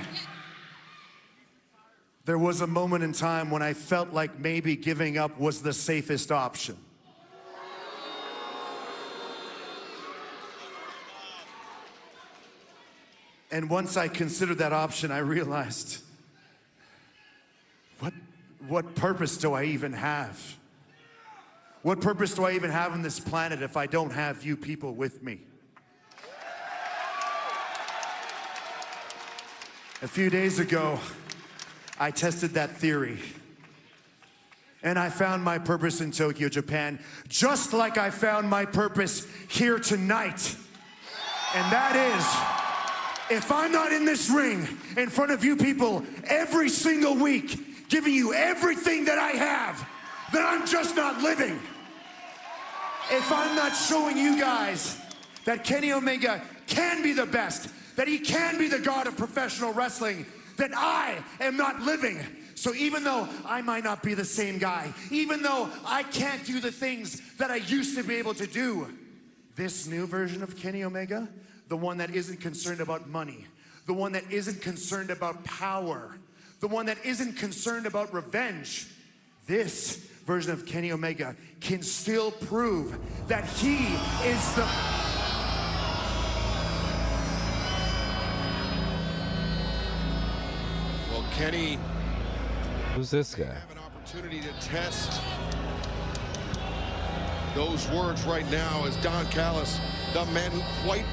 there was a moment in time when I felt like maybe giving up was the safest option. And once I considered that option, I realized What purpose do I even have? What purpose do I even have on this planet if I don't have you people with me? A few days ago, I tested that theory. And I found my purpose in Tokyo, Japan, just like I found my purpose here tonight. And that is, if I'm not in this ring in front of you people every single week, giving you everything that I have, then I'm just not living. If I'm not showing you guys that Kenny Omega can be the best, that he can be the god of professional wrestling, then I am not living. So even though I might not be the same guy, even though I can't do the things that I used to be able to do, this new version of Kenny Omega, the one that isn't concerned about money, the one that isn't concerned about power, the one that isn't concerned about revenge, this version of Kenny Omega can still prove that he is the... Well, Kenny... Who's this guy? Have an opportunity to test those words right now as Don Callis, the man who quite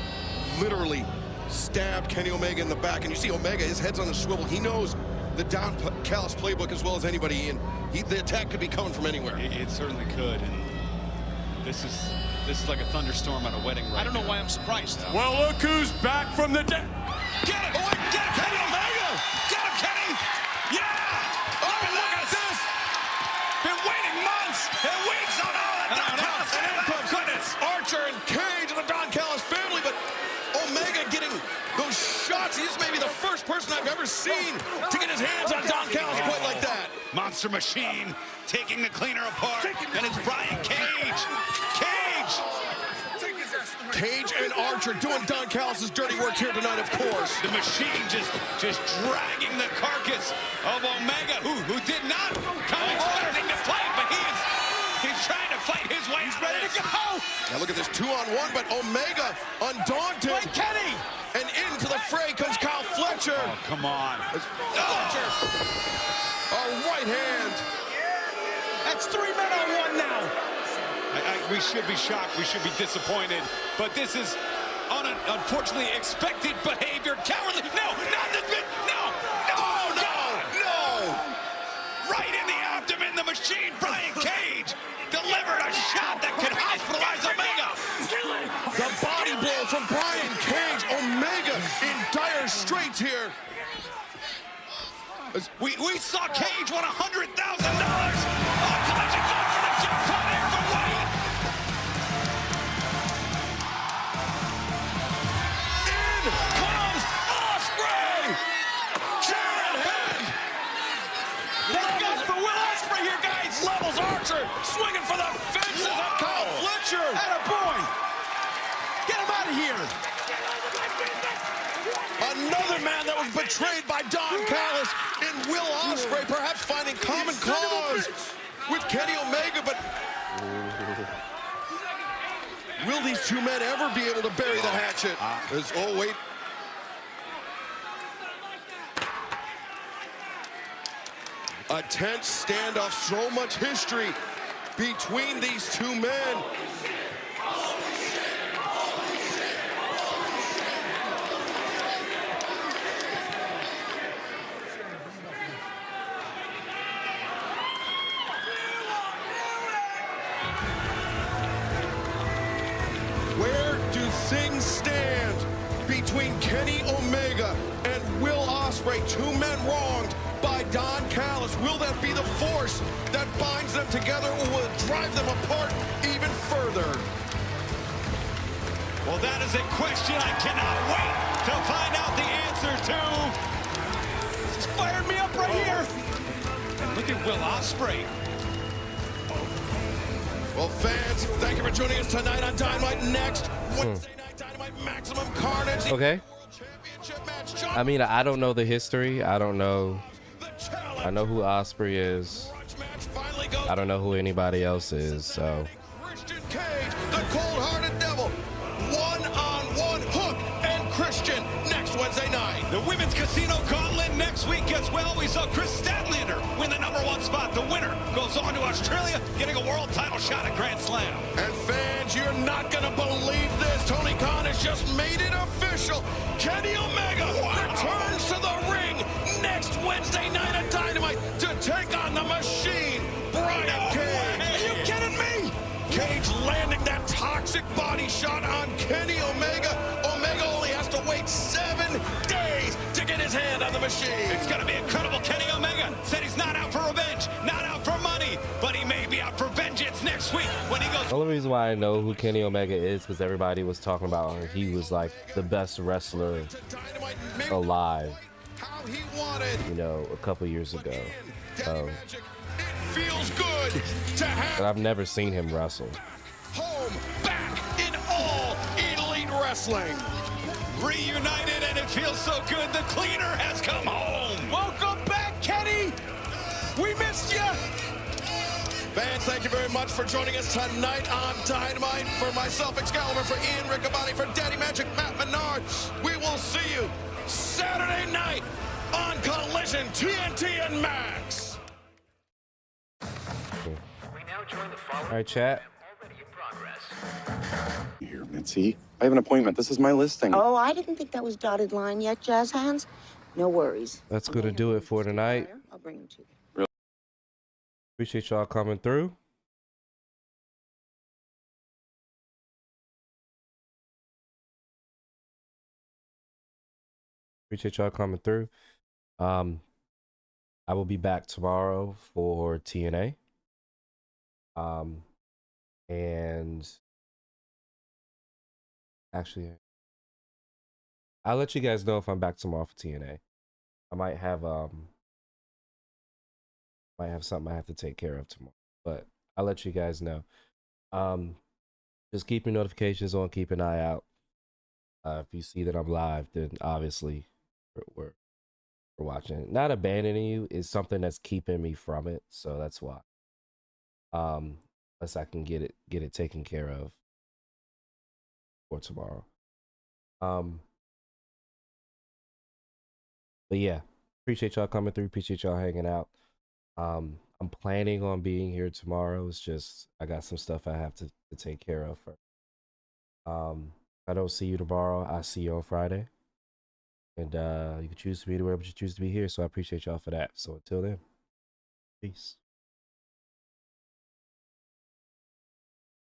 literally stabbed Kenny Omega in the back. And you see Omega, his head's on a swivel. He knows the Don Callis playbook as well as anybody, and the attack could be coming from anywhere. It certainly could, and this is like a thunderstorm at a wedding right I don't know why I'm surprised. Well, look who's back from the dead. Get it! Oh, get it, Kenny Omega! Get him, Kenny! Yeah! Oh, look at this! Been waiting months and weeks on all that Don Callis. And in comes goodness, Archer and Cage and the Don Callis family, but Omega getting those shots. He's maybe the first person I've ever seen to get his hands on Don Callis quite like that. Monster Machine taking the cleaner apart, and it's Brian Cage. Cage and Archer doing Don Callis' dirty work here tonight, of course. The Machine just dragging the carcass of Omega, who did not come expecting to fight, but he's trying to fight his way. He's ready to go. Now look at this 2-on-1, but Omega undaunted. Wait, Kenny! And into the fray comes Kyle Fletcher. Oh, come on. Fletcher. A right hand. That's 3 men on 1 now. We should be shocked. We should be disappointed. But this is, unfortunately, expected behavior. Cowardly. No, not this bit. No. Right in the abdomen, the Machine, Brian Cage, delivered a shot that could hospitalize Omega. The body blow from Brian Cage. Omega in dire straits here. We saw Cage won $100,000. Collision goes for the jackpot here, but wait. In comes Ospreay. Jared Head. Look out for Will Ospreay here, guys. Levels Archer. Swinging for the fences on Kyle Fletcher. Atta boy. Get him out of here. Another man that was betrayed by Don Callis and Will Ospreay, perhaps finding common cause with Kenny Omega, but will these two men ever be able to bury the hatchet? Oh, wait. A tense standoff, so much history between these two men. Where do things stand between Kenny Omega and Will Ospreay, two men wronged by Don Callis? Will that be the force that binds them together, or will it drive them apart even further? Well, that is a question I cannot wait to find out the answer to. He's fired me up right here. And look at Will Ospreay. Well, fans, thank you for joining us tonight on Dynamite. Next Wednesday night, Dynamite Maximum Carnage. Okay. I mean, I don't know the history. I don't know. I know who Ospreay is. I don't know who anybody else is, so. Christian Cage, the cold-hearted devil. One-on-one Hook and Christian next Wednesday night. The Women's Casino Gauntlet next week as well. We saw Chris Statlander win win the #1 spot. The winner goes on to Australia, getting a world title shot at Grand Slam. And fans, you're not going to believe this. Tony Khan has just made it official. Kenny Omega returns to the ring next Wednesday night at Dynamite to take on the Machine, Brian Cage. Are you kidding me? Cage landing that toxic body shot on Kenny Omega. Omega only has to wait 7 days to get his hand on the Machine. It's going to be incredible. Kenny Omega said he's not out for revenge, not out for money, but he may be out for vengeance next week when he goes. The only reason why I know who Kenny Omega is because everybody was talking about he was like the best wrestler alive, you know, a couple years ago. So, Feels good to have but I've never seen him wrestle. home back in all elite wrestling. Reunited, and it feels so good. The cleaner has come home. Welcome back, Kenny. We missed you. Fans, thank you very much for joining us tonight on Dynamite. For myself, Excalibur, for Ian Riccaboni, for Daddy Magic, Matt Menard. We will see you Saturday night on Collision, TNT and Max. All right, chat. Here, Mitzi. I have an appointment. This is my listing. Oh, I didn't think that was dotted line yet, Jazz Hands. No worries. That's gonna do it for tonight. I'll bring him to you. Really? Appreciate y'all coming through. Appreciate y'all coming through. I will be back tomorrow for TNA. And actually, I'll let you guys know if I'm back tomorrow for TNA. I might have something I have to take care of tomorrow, but I'll let you guys know. Just keep your notifications on, keep an eye out. If you see that I'm live, then obviously we're watching. Not abandoning you is something that's keeping me from it, so that's why. Unless I can get it taken care of for tomorrow. But yeah, appreciate y'all coming through. Appreciate y'all hanging out. I'm planning on being here tomorrow. It's just I got some stuff I have to take care of first. I don't see you tomorrow. I see you on Friday. And you can choose to be anywhere, but you choose to be here. So I appreciate y'all for that. So until then, peace.